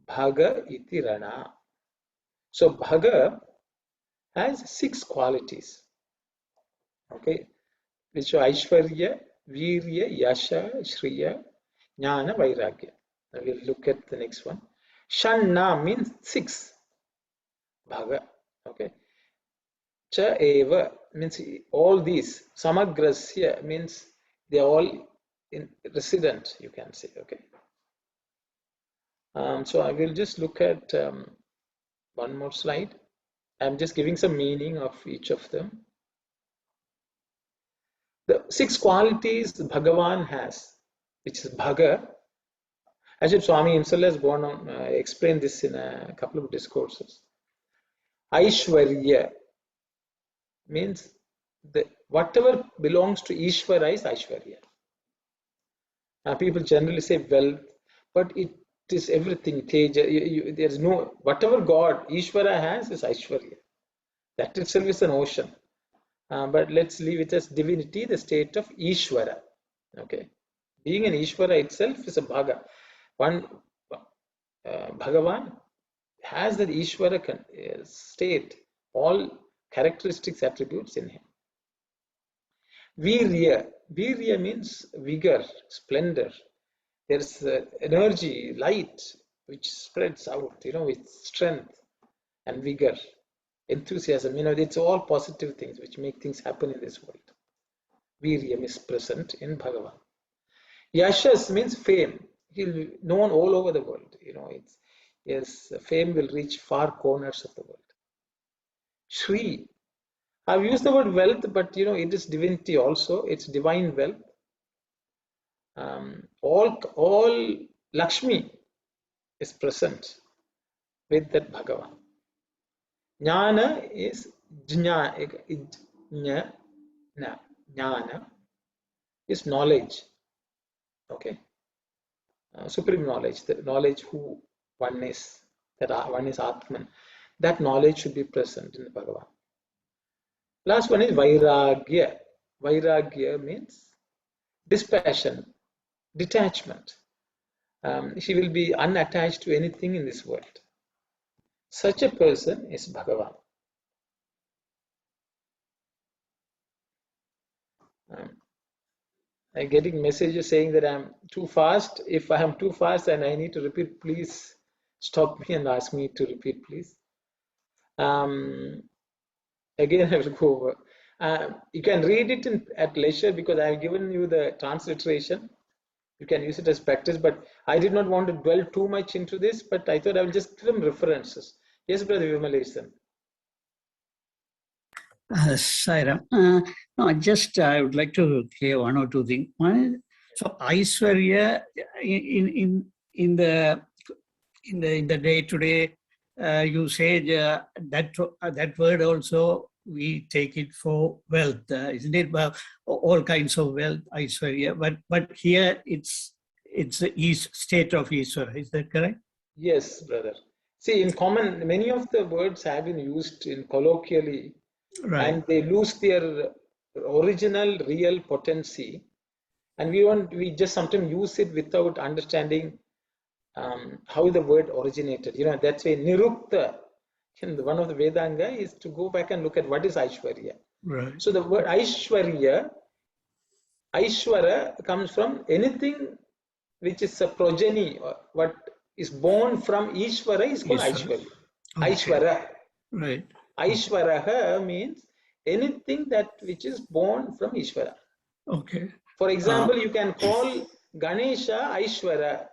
bhag iti rana. So bhaga has 6 qualities, okay, which are Aishwarya, Virya, Yasha, Shriya, Jnana, Vairagya. Now we'll look at the next one. Shanna means 6. Bhaga. Okay. Cha eva means all these. Samagrasya means they are all in resident, you can say. Okay. So I will just look at one more slide. I'm just giving some meaning of each of them. The 6 qualities Bhagavan has, which is Bhaga. Actually, Swami himself has gone on explained this in a couple of discourses. Aishwarya means whatever belongs to Ishvara is Aishwarya. People generally say wealth, but it is everything. There is no, whatever God Ishvara has is Aishwarya. That itself is an ocean. But let's leave it as divinity, the state of Ishvara. Okay, being an Ishvara itself is a bhaga. One Bhagavan has that Ishvara state, all characteristics, attributes in him. Virya, Virya means vigor, splendor. There's energy, light, which spreads out, with strength and vigor, enthusiasm. It's all positive things which make things happen in this world. Viryam is present in Bhagavan. Yashas means fame. He'll be known all over the world. His fame will reach far corners of the world. Shri. I've used the word wealth, but it is divinity also. It's divine wealth. All Lakshmi is present with that Bhagavan. Jnana is jnana is knowledge. Okay, supreme knowledge, the knowledge who one is, that one is Atman. That knowledge should be present in the Bhagavan. Last one is Vairagya. Vairagya means dispassion, detachment. She will be unattached to anything in this world. Such a person is Bhagavan. I'm getting messages saying that I'm too fast. If I am too fast and I need to repeat, please stop me and ask me to repeat, please. Again, I will go over. You can read it at leisure because I have given you the transliteration. You can use it as practice, but I did not want to dwell too much into this, but I thought I will just give them references. Yes, Brother Vimalesan. Sairam. No, I would like to clear one or two things. One, so Aishwarya in the day-to-day, you said that word also we take it for wealth, isn't it? All kinds of wealth, Aishwarya. But here it's the state of Ishvara. Is that correct? Yes, brother. See, in common, many of the words have been used in colloquially, right, and they lose their original real potency, and we just sometimes use it without understanding how the word originated. That's why Nirukta, one of the Vedanga, is to go back and look at what is Aishwarya. Right. So the word Aishwarya comes from anything which is a progeny, or what is born from Ishvara is called Aishwarya. Okay. Aishvara. Right. Aishvara means anything which is born from Ishvara. Okay. For example, you can call Ganesha Aishvara.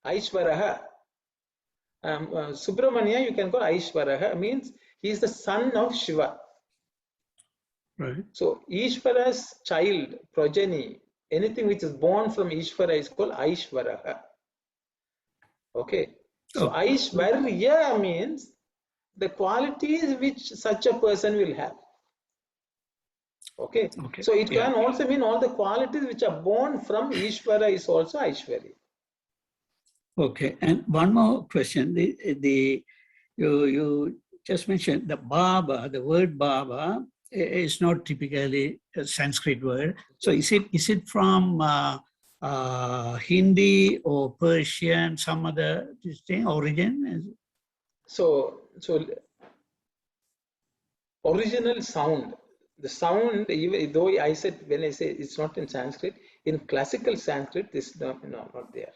Aishvaraha. Subramanya, you can call Aishwaraha, means he is the son of Shiva. Right. So Ishvara's child, progeny, anything which is born from Ishvara is called Aishwaraha. Okay. So Aishwarya means the qualities which such a person will have. Okay. So it can also mean all the qualities which are born from Ishvara is also Aishwarya. Okay. And one more question. You just mentioned the Baba, the word Baba is not typically a Sanskrit word. So is it from Hindi or Persian, some other distinct origin? So original sound, the sound, even though I said, when I say it's not in Sanskrit, in classical Sanskrit, this is not there.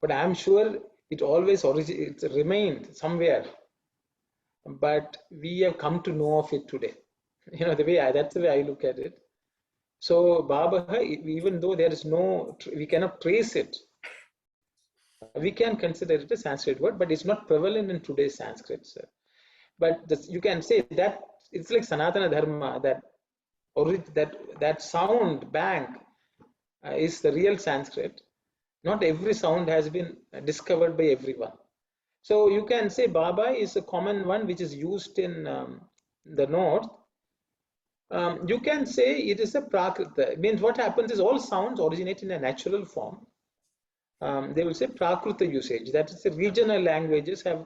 But I'm sure it always it's remained somewhere. But we have come to know of it today. That's the way I look at it. So Baba, even though there is we cannot trace it, we can consider it a Sanskrit word, but it's not prevalent in today's Sanskrit, sir. But you can say that it's like Sanatana Dharma, that sound bank is the real Sanskrit. Not every sound has been discovered by everyone. So you can say Baba is a common one which is used in the north. You can say it is a Prakrita. It means what happens is all sounds originate in a natural form. They will say Prakrita usage. That is, the regional languages have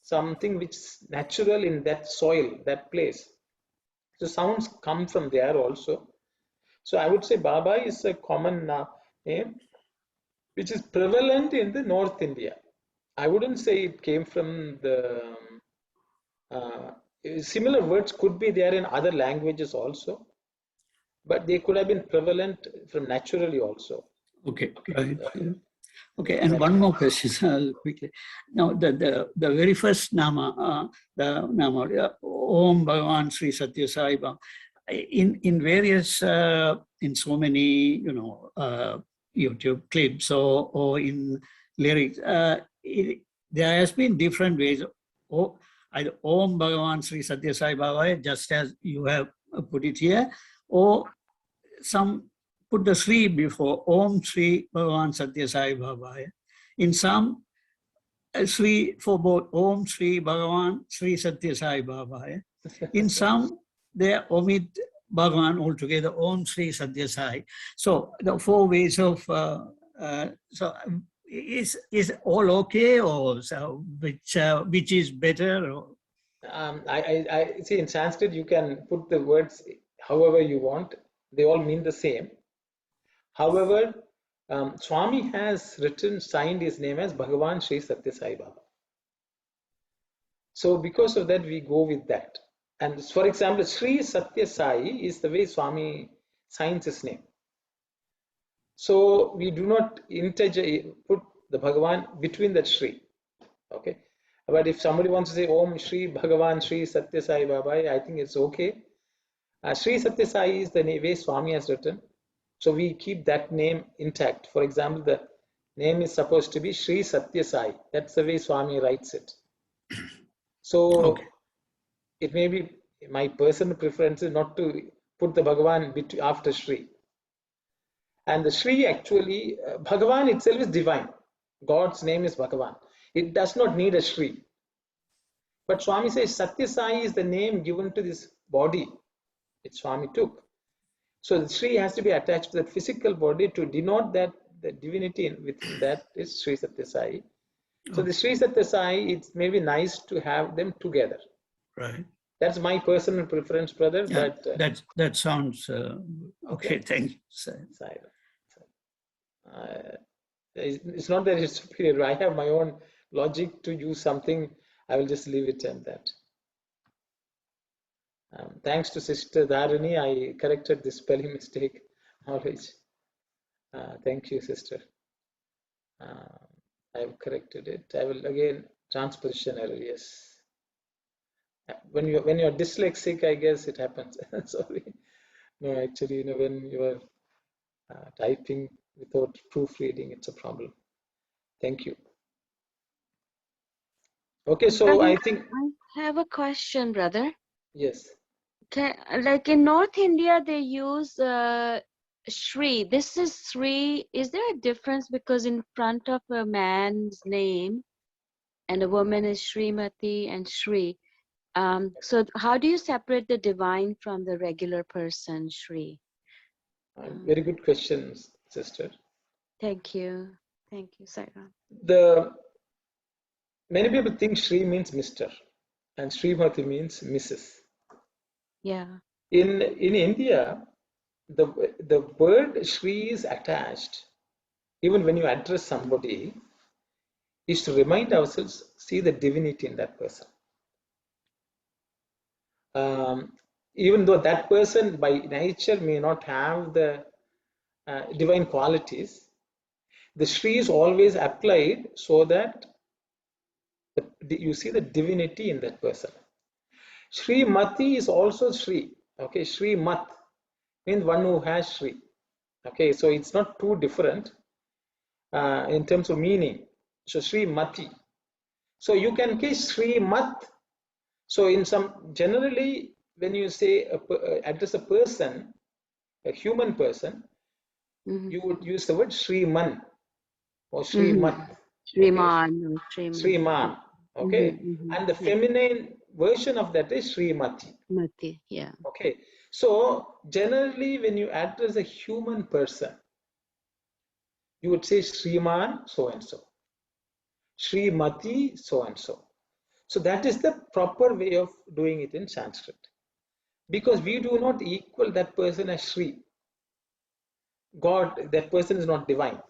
something which is natural in that soil, that place. So sounds come from there also. So I would say Baba is a common name which is prevalent in the North India. I wouldn't say it came from the similar words could be there in other languages also, but they could have been prevalent from naturally also. Okay, right. Okay, and one more question quickly. Now, the very first nama, the nama, Om Bhagavan Sri Sathya Sai Baba, in various, in so many, YouTube clips or in lyrics, there has been different ways. Either Om Bhagavan Sri Sathya Sai Baba, just as you have put it here, or some put the Sri before, Om Sri Bhagavan Sathya Sai Baba. In some, Sri for both Om Sri Bhagavan Sri Sathya Sai Baba. In some, they omit Bhagavan altogether, Om Sri Sathya Sai. So the four ways of, so is all okay, or so which is better? Or? I see in Sanskrit you can put the words however you want. They all mean the same. However, Swami has signed his name as Bhagavan Sri Sathya Sai Baba. So because of that, we go with that. And for example, Sri Sathya Sai is the way Swami signs his name. So we do not put the Bhagavan between that Sri. Okay. But if somebody wants to say Om Sri Bhagavan Sri Sathya Sai Baba, I think it's okay. Sri Sathya Sai is the way Swami has written. So we keep that name intact. For example, the name is supposed to be Sri Sathya Sai. That's the way Swami writes it. So it may be my personal preference is not to put the Bhagavan after Sri. And the Sri actually, Bhagavan itself is divine. God's name is Bhagavan. It does not need a Sri. But Swami says Sathya Sai is the name given to this body which Swami took. So the Sri has to be attached to that physical body to denote that the divinity within that is Sri Sathya Sai. So the Sri Sathya Sai, it's maybe nice to have them together. Right. That's my personal preference, brother. Yeah, but that sounds okay. Thank you. It's not that it's superior. I have my own logic to use something. I will just leave it at that. Thanks to Sister Dharani, I corrected this spelling mistake. Always. Thank you, Sister. I've corrected it. I will again transposition error. Yes. When you're dyslexic, I guess it happens. Sorry. No, actually, when you are typing without proofreading, it's a problem. Thank you. Okay, so Brother, I think, I have a question, brother. yes. Like in North India, they use Shri. This is Sri. Is there a difference because in front of a man's name and a woman is Srimati and Shri? So how do you separate the divine from the regular person, Shri? Very good questions, sister. Thank you. Thank you, Sairam. Many people think Shri means Mr. and Srimati means Mrs. Yeah. In India, the word Shri is attached. Even when you address somebody, is to remind ourselves, see the divinity in that person. Even though that person by nature may not have the divine qualities, the Shri is always applied so that you see the divinity in that person. Shri Mati is also Shri. Okay, Shri Mat means one who has Shri. Okay, so it's not too different in terms of meaning. So Shri Mati. So you can case Shri Mat. So in some, generally when you say address a person, a human person, you would use the word Shri Man or Shri Mat. Okay, Shriman or Shri Shriman. Man. Okay, and the Yeah. feminine version of that is Shri Mati. Mati. Yeah. Okay, so generally when you address a human person, you would say Shriman so and so, Srimati so and so. So that is the proper way of doing it in Sanskrit. Because we do not equal that person as Shri. God, that person is not divine.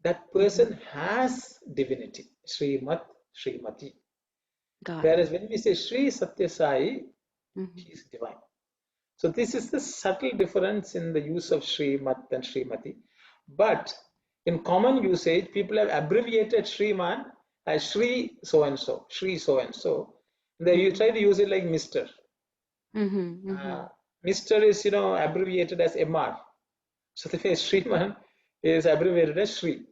That person has divinity, Srimat, Srimati. Got it. Whereas when we say Sri Sathya Sai, Mm-hmm. he is divine. So this is the subtle difference in the use of Srimat and Srimati. But in common usage, people have abbreviated Sriman as Shri so and so, Shri so and so. Then you try to use it like Mr. Mr. is, abbreviated as MR. So the way Sriman is abbreviated as Shri.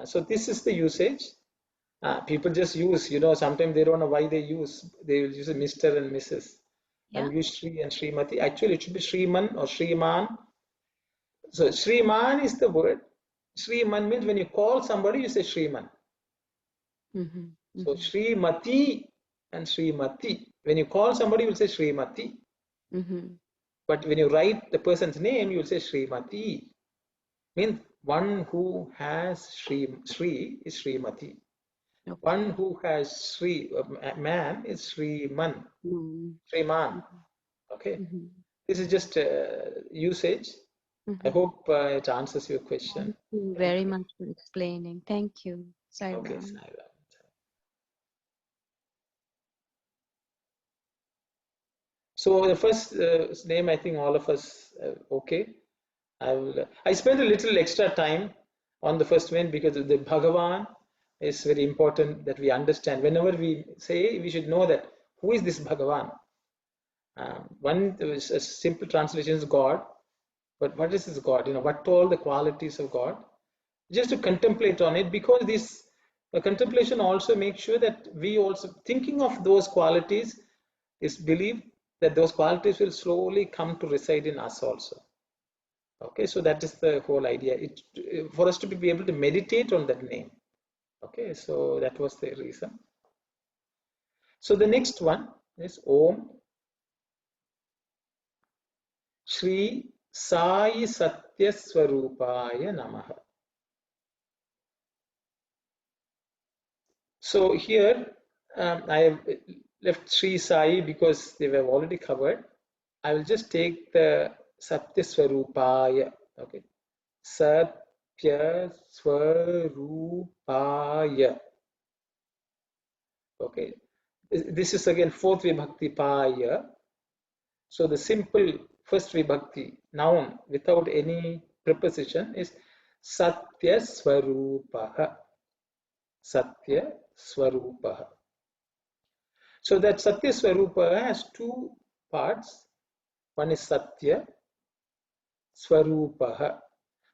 So this is the usage. People just use, sometimes they don't know why they will use a Mr. and Mrs. Yeah. and use Shri and Srimati. Actually, it should be Shriman or Shriman. So Shriman is the word. Shriman means when you call somebody, you say Shriman. So Srimati and Srimati. When you call somebody, you will say Srimati. But when you write the person's name, you will say Srimati. Means one who has Sri is Srimati. Okay. One who has Sri, man is Sriman. Sriman. Okay. This is just usage. I hope it answers your question. Thank you very much for explaining. Thank you, Okay, Sairam. Saira. So the first name, I think all of us okay. I spent a little extra time on the first one because the Bhagavan is very important that we understand. Whenever we say, we should know that who is this Bhagavan. One is a simple translation is God, but what is this God? What all the qualities of God? Just to contemplate on it, because this contemplation also makes sure that we also thinking of those qualities is believe that those qualities will slowly come to reside in us also. Okay, so that is the whole idea. For us to be able to meditate on that name. Okay, so that was the reason. So the next one is Om Shri Sai Satya Swarupaya Namaha. So here I have left Sri Sai because they were already covered. I will just take the Satya Swarupaya. Okay, Satya Swarupaya. Okay, this is again fourth vibhakti paya. So the simple first vibhakti noun without any preposition is Satya Swarupaha. Satya Swarupaha. So that Satya Swarupa has two parts. One is Satya Swarupaha.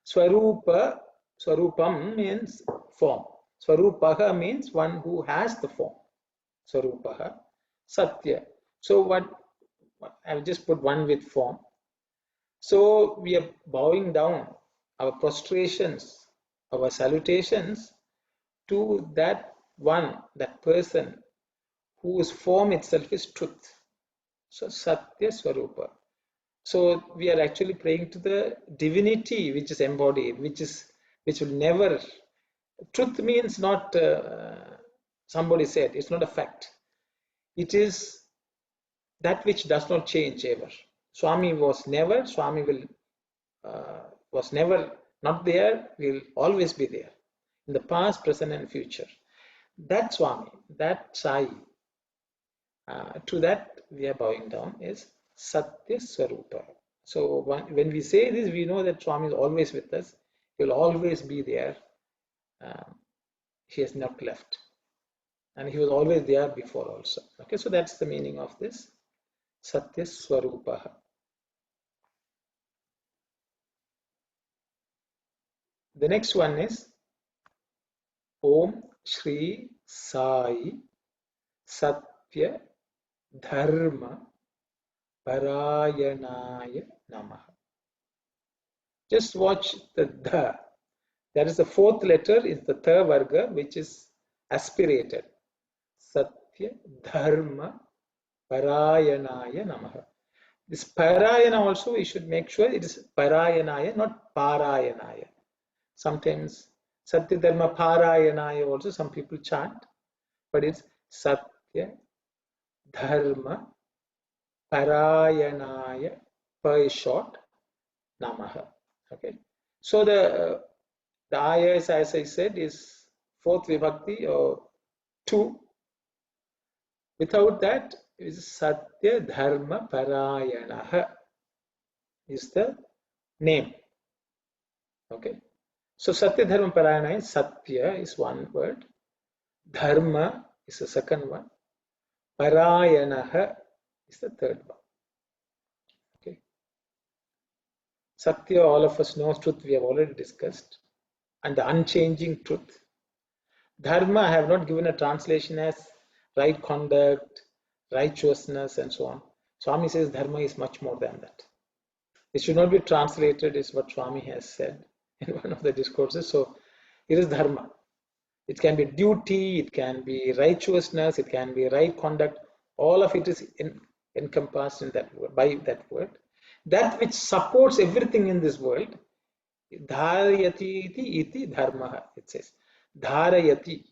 Swarupam means form. Swarupaha means one who has the form. Swarupaha. Sathya. So what I've just put one with form. So we are bowing down our prostrations, our salutations to that one, that person whose form itself is truth. So Sathya Swarupa. So we are actually praying to the divinity which is embodied, which will never. Truth means not somebody said, it's not a fact. It is that which does not change ever. Swami was never, Swami was never not there, will always be there in the past, present, and future. That Swami, that Sai, to that we are bowing down is Satya Swarupa. So when we say this, we know that Swami is always with us. He will always be there. He has not left. And he was always there before also. Okay, so that's the meaning of this Satya Swarupa. The next one is Om Shri Sai Satya Dharma Parayanaya Namaha. Just watch the dha. That is the fourth letter, is the tha varga, which is aspirated. Satya Dharma Parayanaya Namaha. This Parayana also we should make sure it is Parayanaya, not Parayanaya. Sometimes Satya Dharma Parayanaya also some people chant, but it's Satya Dharma Parayanaya, Pa is short, Namaha. Okay. So the ayas, as I said, is fourth vibhakti or 2. Without that is Satya Dharma Parayanaha is the name. Okay. So Satya Dharma Parayana is Satya is one word. Dharma is the second one. Parayanaha is the third one. Okay. Satya, all of us know, truth we have already discussed. And the unchanging truth. Dharma, I have not given a translation as right conduct, righteousness, and so on. Swami says Dharma is much more than that. It should not be translated, is what Swami has said in one of the discourses. So it is Dharma. It can be duty, it can be righteousness, it can be right conduct. All of it is encompassed in that word, by that word. That which supports everything in this world, dharayati iti dharma, it says. Dharayati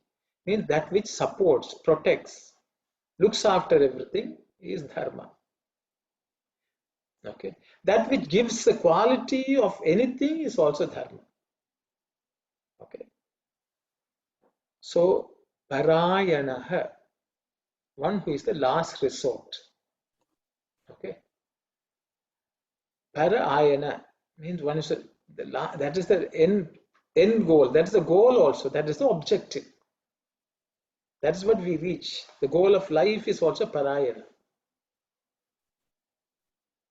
means that which supports, protects, looks after everything is dharma. Okay. That which gives the quality of anything is also dharma. Okay. So, Parayanaha, one who is the last resort. Okay. Parayana means one is that is the end goal. That is the goal also. That is the objective. That is what we reach. The goal of life is also Parayana.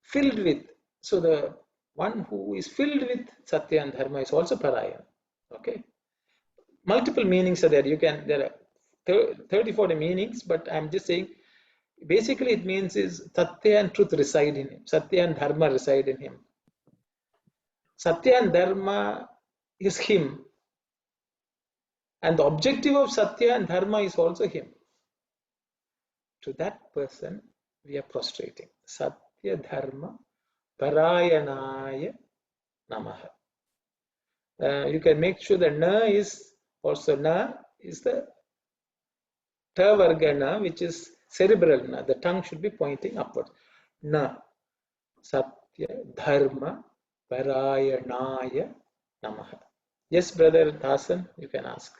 Filled with. So the one who is filled with Satya and Dharma is also Parayana. Okay. Multiple meanings are there. There are 30, 40 meanings, but I'm just saying, basically it means is Satya and truth reside in him. Satya and Dharma reside in him. Satya and Dharma is him. And the objective of Satya and Dharma is also him. To that person, we are prostrating. Satya Dharma Parayanaya Namaha. You can make sure that Na is also Na is the Ta Varga Na, which is cerebral Na. The tongue should be pointing upwards. Na. Satya Dharma Parayanaya Namaha. Yes, brother Dasan, you can ask.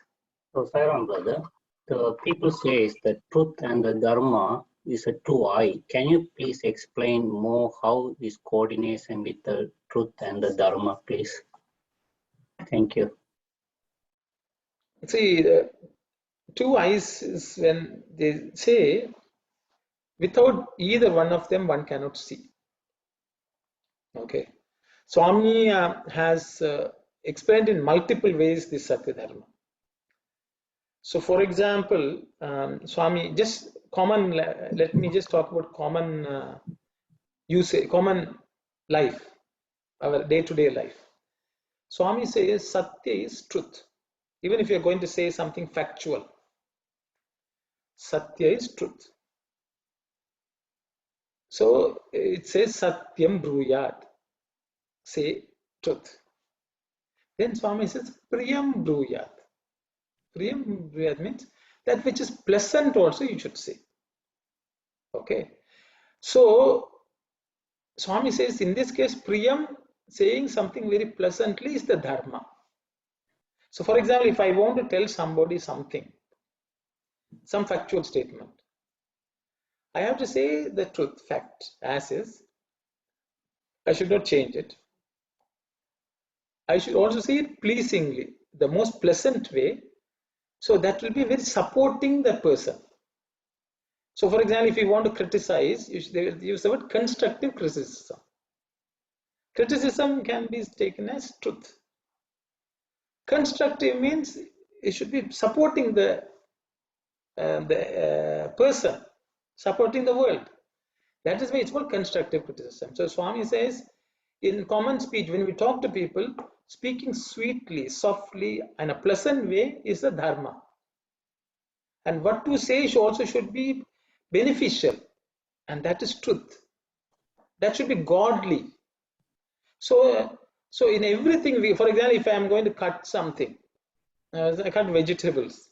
So, Sairam, brother, the people say the truth and the dharma is a two eye. Can you please explain more how this coordination with the truth and the dharma, please? Thank you. See, the two eyes is when they say without either one of them, one cannot see. Okay. Swami has explained in multiple ways this Satya Dharma. So for example, Swami, just common, let me just talk about common usage, common life, our day-to-day life. Swami says Satya is truth. Even if you're going to say something factual, Satya is truth. So it says Satyam Bruyat, say truth. Then Swami says Priyam Bruyat. Priyam Bruyat means that which is pleasant also you should say. Okay. So Swami says in this case, Priyam, saying something very pleasantly, is the Dharma. So for example, if I want to tell somebody something, some factual statement, I have to say the truth, fact, as is. I should not change it. I should also say it pleasingly, the most pleasant way. So that will be very supporting the person. So for example, if you want to criticize, you should use the word constructive criticism. Criticism can be taken as truth. Constructive means it should be supporting the person, supporting the world. That is why it's called constructive criticism. So Swami says, in common speech, when we talk to people, speaking sweetly, softly, and a pleasant way is the dharma. And what to say also should be beneficial, and that is truth. That should be godly. So in everything, for example, if I am going to cut something, I cut vegetables.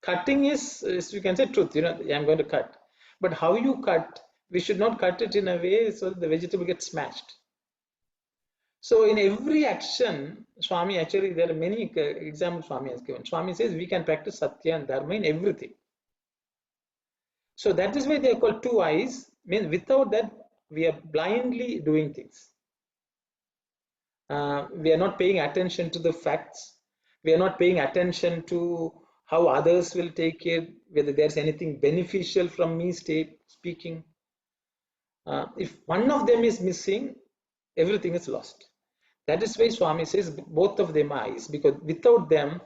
Cutting is you can say truth, I'm going to cut. But how you cut, we should not cut it in a way so the vegetable gets smashed. So in every action, Swami, actually there are many examples Swami has given. Swami says we can practice Satya and Dharma in everything. So that is why they are called two eyes. Means without that, we are blindly doing things. We are not paying attention to the facts. We are not paying attention to how others will take it, whether there's anything beneficial from me speaking. If one of them is missing, everything is lost. That is why Swami says both of them are eyes, because without them,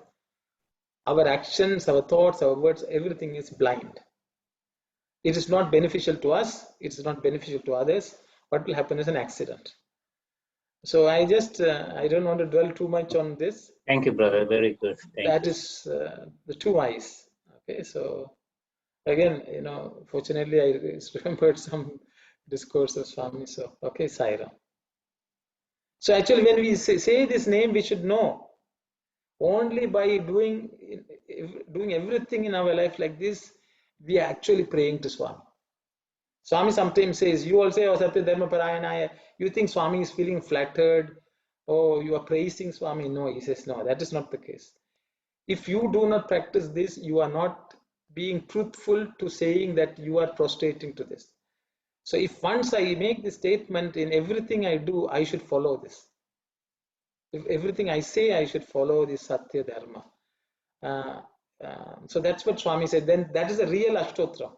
our actions, our thoughts, our words, everything is blind. It is not beneficial to us, it is not beneficial to others. What will happen is an accident. So I just, I don't want to dwell too much on this. Thank you, brother. Very good. That is the two eyes. Okay, so again, fortunately, I remembered some discourse of Swami. So, okay, Saira. So actually, when we say this name, we should know only by doing everything in our life like this, we are actually praying to Swami. Swami sometimes says, you all say, oh, Satya Dharma Parayana, you think Swami is feeling flattered, oh, you are praising Swami. No, he says, no, that is not the case. If you do not practice this, you are not being truthful to saying that you are prostrating to this. So if once I make this statement, in everything I do, I should follow this. If everything I say, I should follow this Satya Dharma. So that's what Swami said. Then that is a real Ashtotra.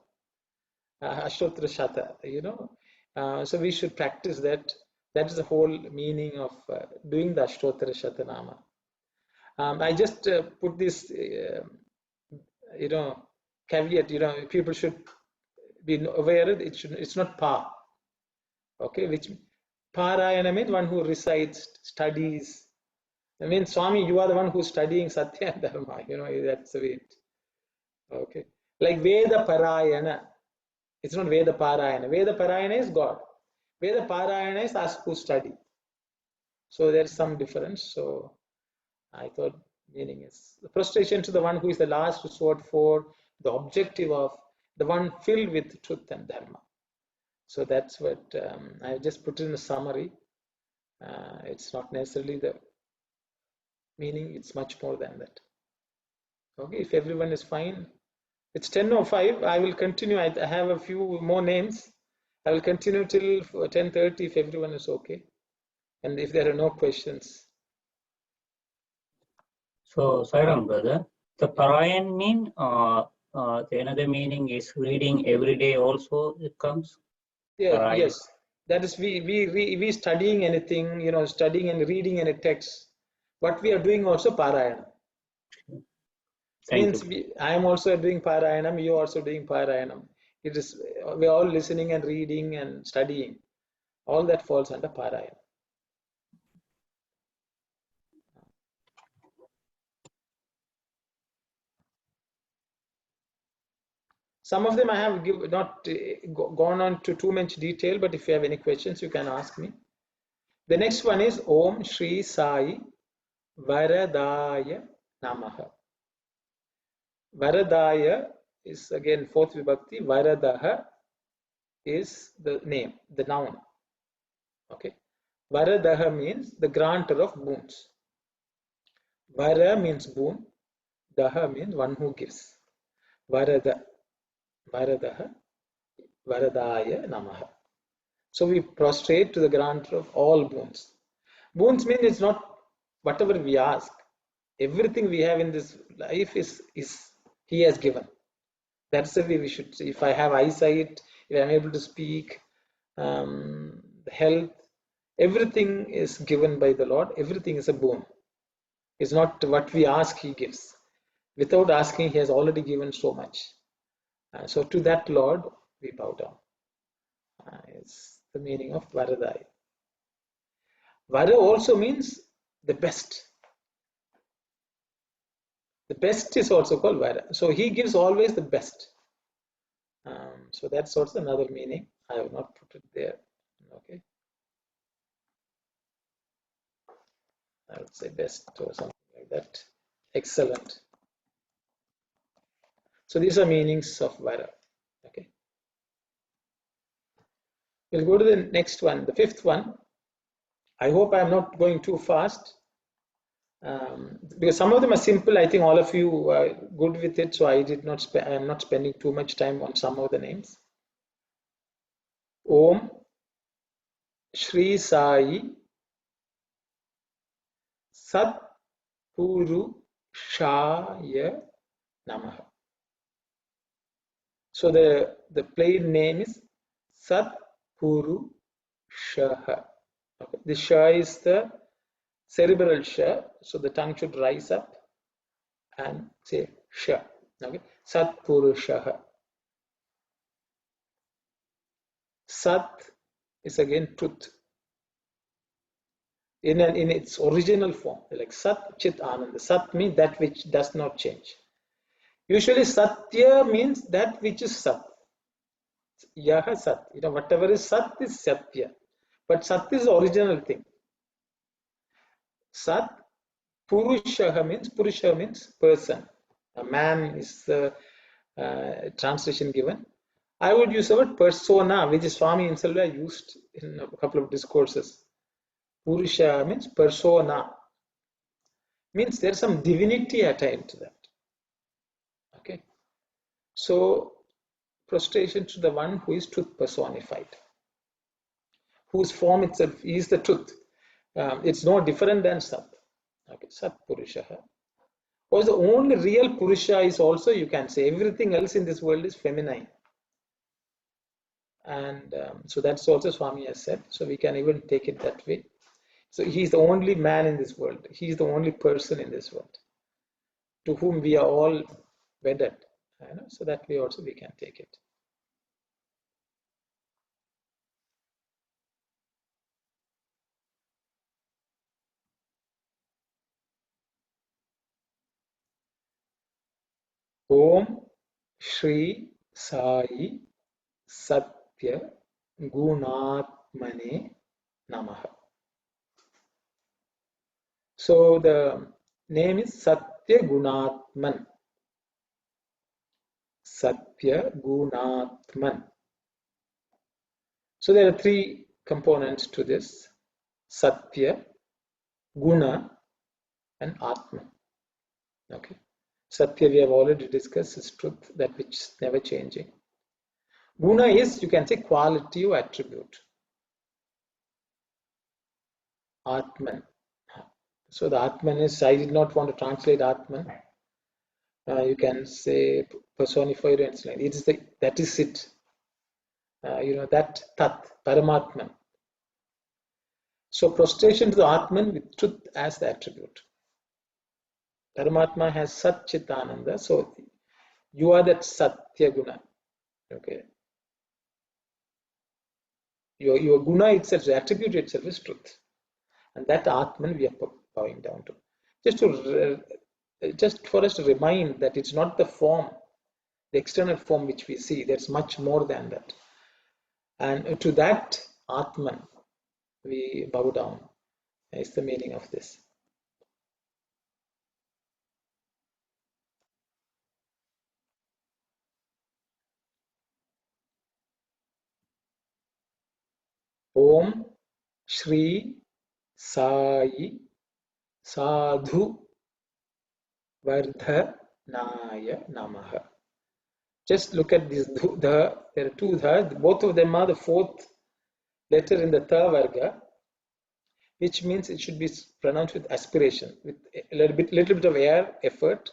Ashtotra Shata, so we should practice that. That is the whole meaning of doing the Ashtotra Shatanama. I just put this, caveat, people should be aware it's not pa. Okay, which Parayana means one who recites, studies. I mean, Swami, you are the one who's studying Satya and Dharma, that's the way it. Okay, like Veda Parayana. It's not Veda Parayana. Veda Parayana is God. Veda Parayana is us who study. So there's some difference. So I thought meaning is the prostration to the one who is the last resort for the objective of the one filled with truth and Dharma. So that's what I just put in a summary. It's not necessarily the meaning, it's much more than that. Okay, if everyone is fine. It's 10:05. I will continue. I have a few more names. I will continue till 10:30 if everyone is okay. And if there are no questions. So, Sairam, brother, the Parayan mean, the another meaning is reading every day also it comes? Yeah, Parayan. yes. That is we studying anything, studying and reading any text. What we are doing also Parayana. Thank you. Means I am also doing Parayanam, you are also doing Parayanam. It is, we are all listening and reading and studying. All that falls under Parayanam. Some of them I have not gone on to too much detail, but if you have any questions, you can ask me. The next one is Om Shri Sai Varadaya Namaha. Varadaya is again fourth vibhakti. Varadaha is the name, the noun. Okay. Varadaha means the granter of boons. Vara means boon. Daha means one who gives. Varada. Varadaha. Varadaya Namaha. So we prostrate to the grantor of all boons. Boons mean it's not whatever we ask. Everything we have in this life is He has given. That's the way we should see. If I have eyesight, if I'm able to speak, health, everything is given by the Lord. Everything is a boon. It's not what we ask, He gives. Without asking, He has already given so much. So to that Lord, we bow down. It's the meaning of Varadai. Vara also means the best. The best is also called Vara. So He gives always the best. So that's also another meaning. I have not put it there. Okay. I would say best or something like that. Excellent. So these are meanings of Vara. Okay. We'll go to the next one, the fifth one. I hope I'm not going too fast. Because some of them are simple. I think all of you are good with it, so I'm not spending too much time on some of the names. Om Shri Sai Sat Purushaya Namaha. So the plain name is Sat Purushaha. Okay. The Sha is the cerebral Sha, so the tongue should rise up and say Sha. Okay. Sat Purushaha. Sat is again truth. In its original form, like Sat Chit Ananda. Sat means that which does not change. Usually Sathya means that which is Sat. Yaha Sat. Whatever is Sat is Sathya. But Sat is the original thing. Sat Purusha means person. A man is the translation given. I would use the word persona, which is Swami himself used in a couple of discourses. Purusha means persona. Means there's some divinity attained to that. Okay. So prostration to the one who is truth personified, whose form itself is the truth. It's no different than Sat. Okay, Sat Purushaha. Because the only real Purusha is also, you can say, everything else in this world is feminine. And so that's also Swami has said. So we can even take it that way. So he's the only man in this world. He's the only person in this world to whom we are all wedded. So that way also we can take it. Om Shri Sai Sathya Gunatmane Namaha. So the name is Sathya Gunatman. Sathya Gunatman. So there are three components to this: Sathya, Guna, and Atman. Okay. Sathya we have already discussed is truth, that which is never changing. Guna is, you can say, quality or attribute. Atman. So the Atman is, I did not want to translate Atman. You can say personified and like it is that is it. That Tat, Paramatman. So prostration to the Atman with truth as the attribute. Paramatma has Sat Chit Ananda, so you are that Sathya Guna. Okay. Your guna itself, the attribute itself is truth. And that Atman we are bowing down to. Just for us to remind that it's not the form, the external form which we see, there's much more than that. And to that Atman we bow down, is the meaning of this. Om Shri Sai Sadhu Vardhanaya Namaha. Just look at this. There are two dha. Both of them are the fourth letter in the tha varga, which means it should be pronounced with aspiration, with a little bit of air, effort.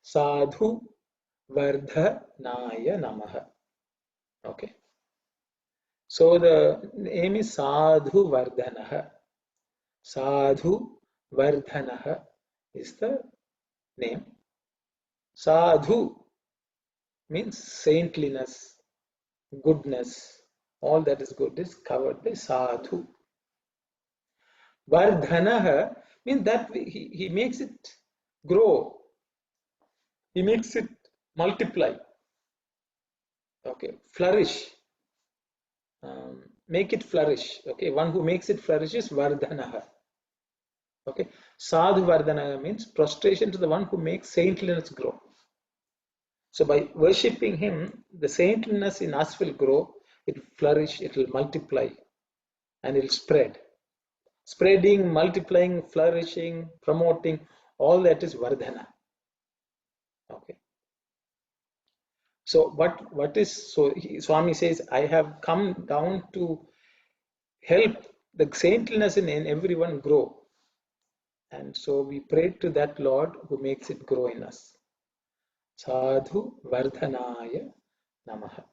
Sadhu Vardhanaya Namaha. Okay. So the name is Sadhu Vardhanaha. Sadhu Vardhanaha is the name. Sadhu means saintliness, goodness, all that is good is covered by Sadhu. Vardhanaha means that he makes it grow, he makes it multiply, okay, flourish, make it flourish, okay, one who makes it flourish is Vardhanaha. Okay, Sadhu Vardhanaha means prostration to the one who makes saintliness grow. So by worshipping him, the saintliness in us will grow, it will flourish, it will multiply, and it will spread. Spreading, multiplying, flourishing, promoting, all that is Vardhana. Okay. So Swami says, I have come down to help the saintliness in everyone grow. And so we pray to that Lord who makes it grow in us. Sadhu Vardhanaya Namaha.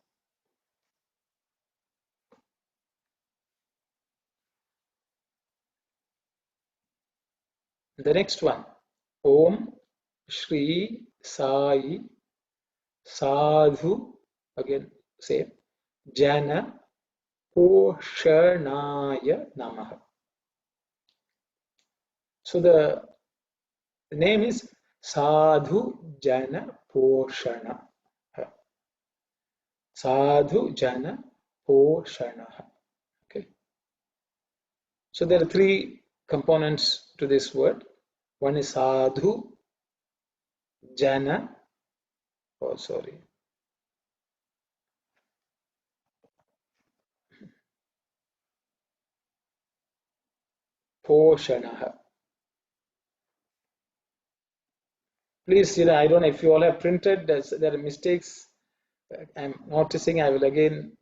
The next one, Om Shri Sai Sadhu, again same, Jana Poshanaya Namaha. So the name is Sadhu Jana Poshana. Sadhu Jana Poshana. Okay. So there are three components to this word. One is Sadhu Jana. Oh, sorry. Poshana. Please, I don't know if you all have printed, there are mistakes I'm noticing. I will again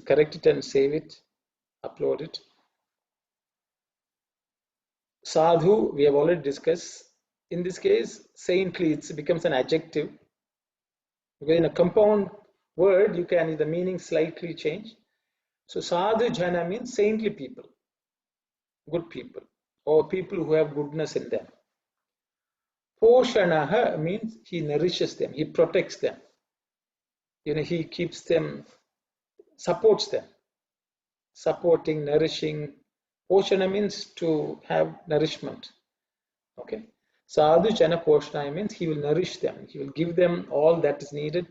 correct it and save it, upload it. Sadhu, we have already discussed. In this case, saintly, it becomes an adjective. Because in a compound word, the meaning slightly change. So Sadhu Jana means saintly people, good people, or people who have goodness in them. Poshanaha means he nourishes them, he protects them. He keeps them, supports them. Supporting, nourishing. Poshana means to have nourishment. Okay. Sadhu Jana Poshana means he will nourish them. He will give them all that is needed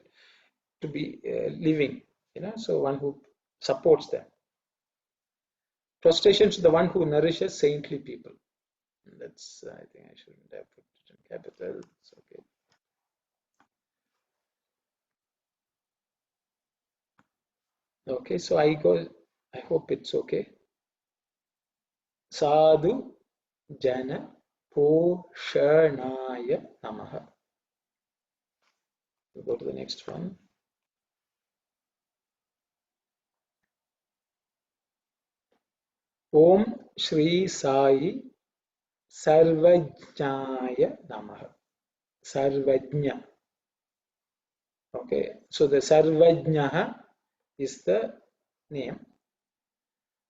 to be living. So one who supports them. Prostration to the one who nourishes saintly people. That's, I think I shouldn't have put it in capital. It's okay. Okay, so I hope it's okay. Sadhu Jana Poshanaya Namaha. We'll go to the next one. Om Shri Sai Sarvajnaya Namaha. Sarvajna. Okay, so the Sarvajnaha is the name.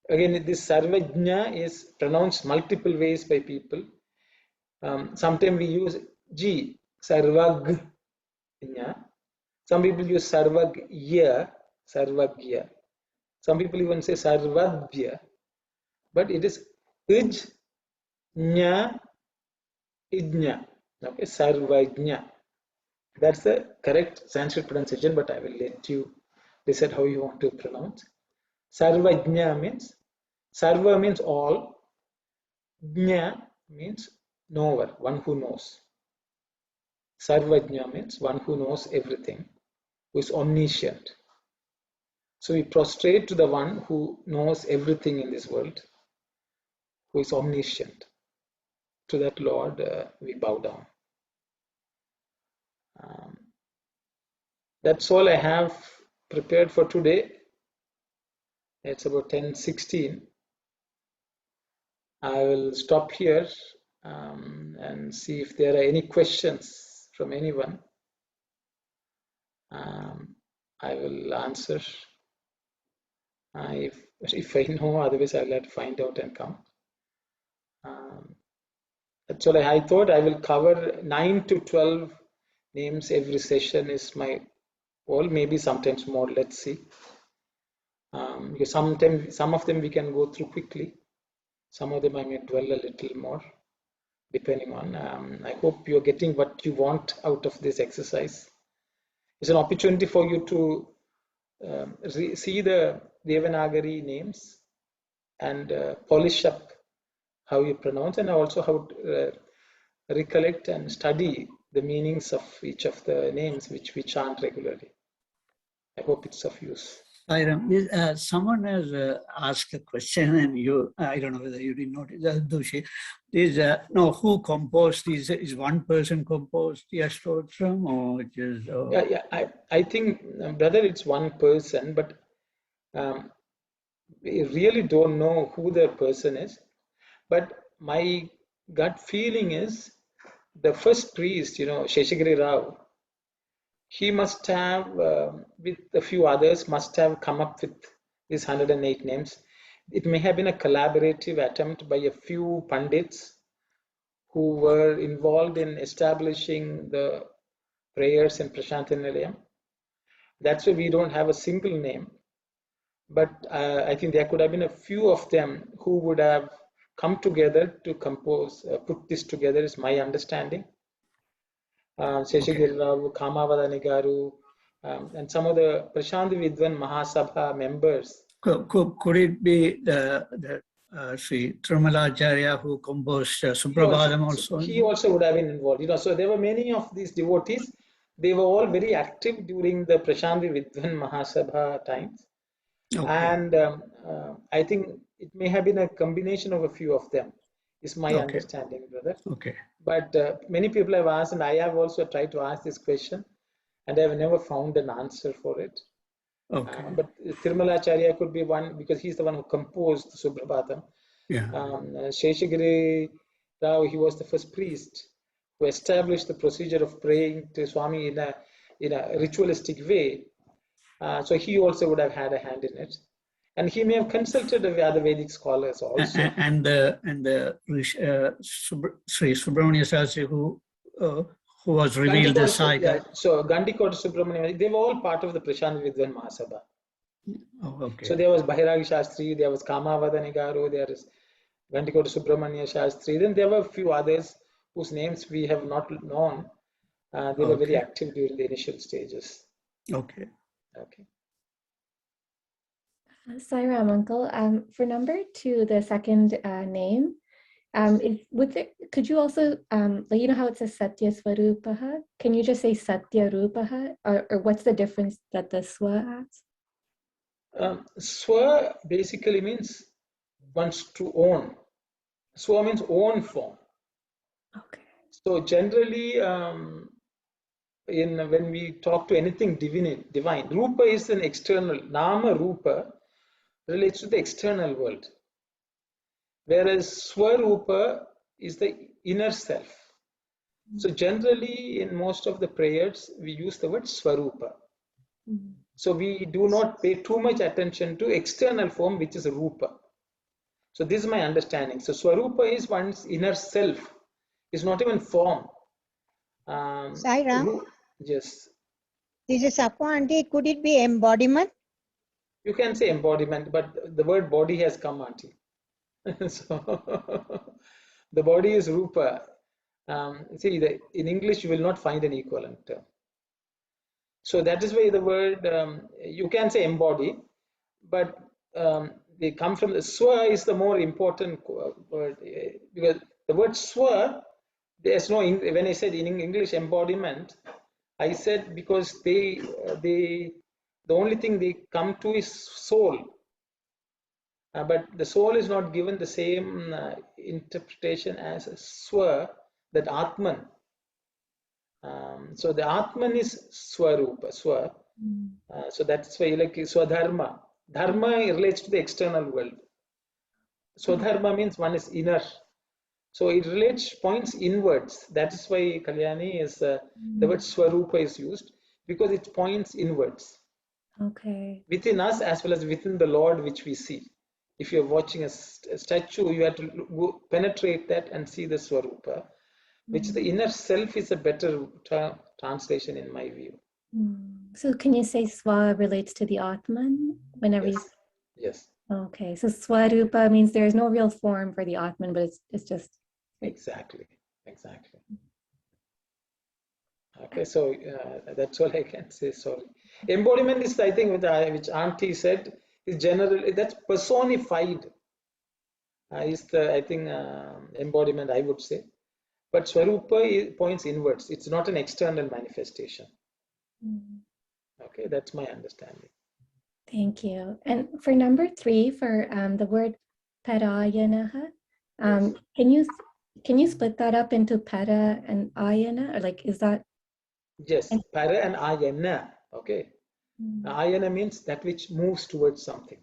Again, this Sarvajna is pronounced multiple ways by people. Sometimes we use G, Sarvagnya. Some people use Sarvagya, Sarvagya. Some people even say Sarvadya. But it is Ij, Nya, Ijnya. Okay, Sarvajnya. That's the correct Sanskrit pronunciation, but I will let you decide how you want to pronounce. Sarvajnya means, Sarva means all, Jna means knower, one who knows. Sarvajna means one who knows everything, who is omniscient. So we prostrate to the one who knows everything in this world, who is omniscient. To that Lord we bow down. That's all I have prepared for today. It's about 10:16. I will stop here and see if there are any questions from anyone. I will answer if I know, otherwise I'll have to find out and come. That's all I thought. I will cover 9 to 12 names every session is my goal, maybe sometimes more, let's see. Because sometimes some of them we can go through quickly, some of them I may dwell a little more, depending on. I hope you're getting what you want out of this exercise. It's an opportunity for you to see the Devanagari names and polish up how you pronounce, and also how to recollect and study the meanings of each of the names which we chant regularly. I hope it's of use. Someone has asked a question, and I don't know whether you did notice, Doshi. Who composed these? Is one person composed the Astotram, or just? Yeah. I think, brother, it's one person, but we really don't know who the person is. But my gut feeling is the first priest, Sheshagiri Rao, he must have, with a few others, must have come up with these 108 names. It may have been a collaborative attempt by a few Pandits who were involved in establishing the prayers in Prashanta Nilayam. That's why we don't have a single name. But I think there could have been a few of them who would have come together to compose, put this together, is my understanding. Sheshagiri Rao, Kamavadani Garu, and some of the Prashant Vidwan Mahasabha members. Could it be the Sri Trimalacharya who composed Suprabhadam also? He also would have been involved. So there were many of these devotees. They were all very active during the Prashant Vidwan Mahasabha times. Okay. And I think it may have been a combination of a few of them, is my understanding, brother. Okay. But many people have asked, and I have also tried to ask this question, and I have never found an answer for it. Okay. But Thirumalacharya could be one, because he's the one who composed Suprabhatam. Yeah. Sheshagiri Rao, he was the first priest who established the procedure of praying to Swami in a ritualistic way. So he also would have had a hand in it, and he may have consulted the other Vedic scholars also. And the Sri Subramanya Shastri who was revealed the Sai. Yeah, so Gandikota Subramanya, they were all part of the Prashant Vidwan Mahasabha. Oh, okay. So there was Bhairagi Shastri, there was Kamavadani Garu, there is Gandikota Subramanya Shastri. Then there were a few others whose names we have not known. They were very active during the initial stages. Okay. Okay. Sairam, uncle. For number 2, the second name, could you also, how it says Sathya Swarupaha? Can you just say Satya Rupaha? Or what's the difference that the Swa has? Swa basically means wants to own. Swa means own form. Okay. So generally, when we talk to anything divine, Rupa is an external, Nama Rupa relates to the external world, whereas Swarupa is the inner self. So generally, in most of the prayers, we use the word Swarupa. So we do not pay too much attention to external form, which is Rupa. So this is my understanding. So Swarupa is one's inner self, It's not even form. Sai Ram, Yes. this is Sapo Auntie. Could it be embodiment? You can say embodiment, but the word body has come, Auntie. So the body is rupa. See, in English you will not find an equivalent term. So that is why the word, you can say embody, but they come from the swa is the more important word, because the word swa, there's no, when I said in English embodiment, I said because the only thing they come to is soul. But the soul is not given the same interpretation as a swa, that Atman. So the Atman is Swarupa, Swa. So that's why, like Swadharma. Dharma relates to the external world. Swadharma means one is inner. So it relates, points inwards. That is why Kalyani is, the word Swarupa is used, because it points inwards. Okay. Within us as well as within the Lord which we see. If you're watching a statue, you have to penetrate that and see the Swarupa, which the inner self is a better translation in my view. So can you say Swa relates to the Atman whenever Yes. Yes. Okay, so Swarupa means there is no real form for the Atman, but it's just... Exactly. Okay, so that's all I can say, sorry. Embodiment is, I think, which Auntie said, is generally, that's personified, is the, I think, embodiment, I would say. But Swarupa points inwards. It's not an external manifestation. Okay, that's my understanding. Thank you. And for number 3, for the word parayanaha, Yes. can you split that up into para and ayana, or like, is that? Yes, para and ayana. Okay. Ayana means that which moves towards something.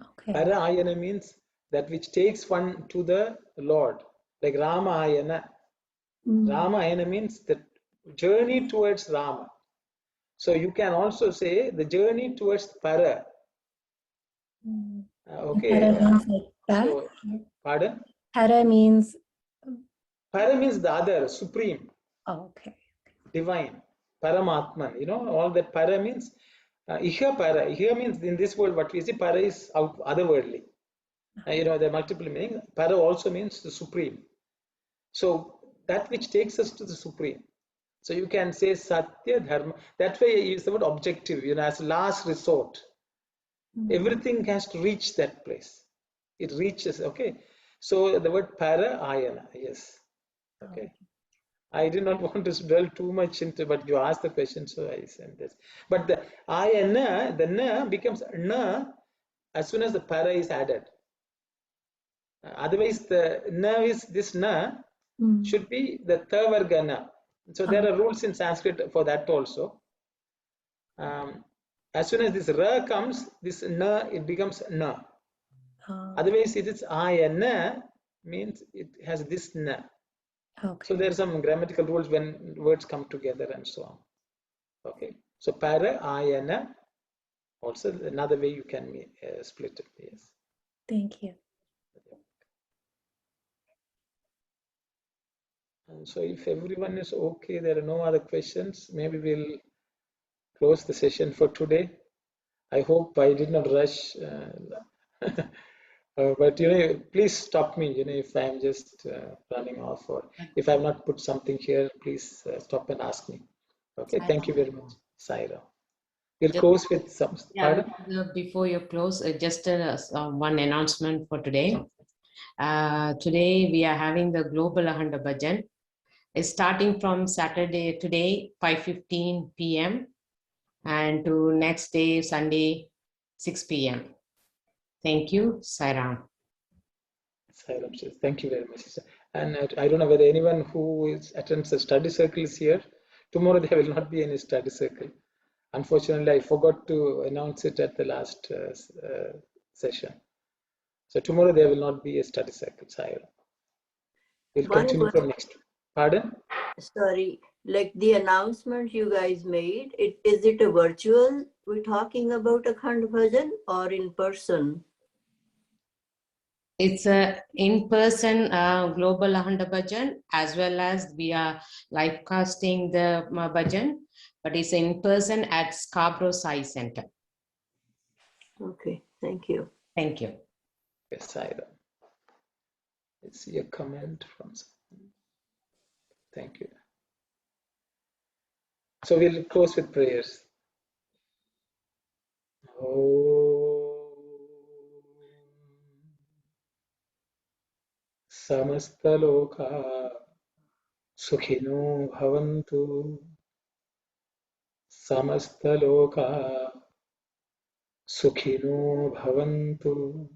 Okay. Para ayana means that which takes one to the Lord, like Rama ayana. Rama ayana means the journey towards Rama. So you can also say the journey towards para. Okay. Para means like that? So, pardon? Para means... Para means the other, supreme. Oh, okay. Divine, Paramatman, all that para means, Iha para, Iha means in this world, what we see, para is otherworldly. There are multiple meanings. Para also means the supreme. So that which takes us to the supreme. So you can say Sathya, Dharma. That way I use the word objective, as last resort. Everything has to reach that place. It reaches, okay. So the word para, ayana, yes. Okay. I did not want to dwell too much into, but you asked the question, so I sent this. But the ayana, the na becomes na as soon as the para is added. Otherwise, the na is this na should be the tavarga na. So there are rules in Sanskrit for that also. As soon as this ra comes, this na, it becomes na. Otherwise, it is ayana, means it has this na. Okay. So there are some grammatical rules when words come together and so on. Okay. So para, ayana, also another way you can split it. Yes. Thank you. And so if everyone is okay, there are no other questions, maybe we'll close the session for today. I hope I did not rush. But please stop me. If I'm just running off, or if I've not put something here, please stop and ask me. Okay. Thank you very much, Saira. We'll close with some. Yeah, before you close, just one announcement for today. Today we are having the Global Ahanda Bhajan. It's starting from Saturday today, 5:15 p.m. and to next day, Sunday, 6 p.m. Thank you, Sairam. Sairam, thank you very much. And I don't know whether anyone who attends the study circle is here. Tomorrow there will not be any study circle. Unfortunately, I forgot to announce it at the last session. So tomorrow there will not be a study circle, Sairam. We'll continue for next week. Pardon? Sorry, like the announcement you guys made, is it a virtual we're talking about Akhand Bhajan or in person? It's a in-person global Ahanda bhajan, as well as we are live casting the bhajan, but it's in person at Scarborough Sai Center. Okay, thank you. Thank you. Yes, Saira. I see a comment from someone. Thank you. So we'll close with prayers. Samastaloka Sukhino Bhavantu. Samastaloka Sukhino Bhavantu.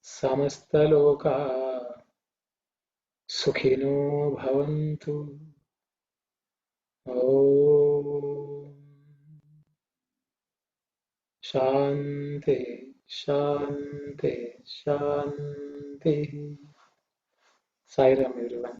Samastaloka Sukhino Bhavantu. Om Shanti, Shanti, Shanti. Sai Ram, everyone.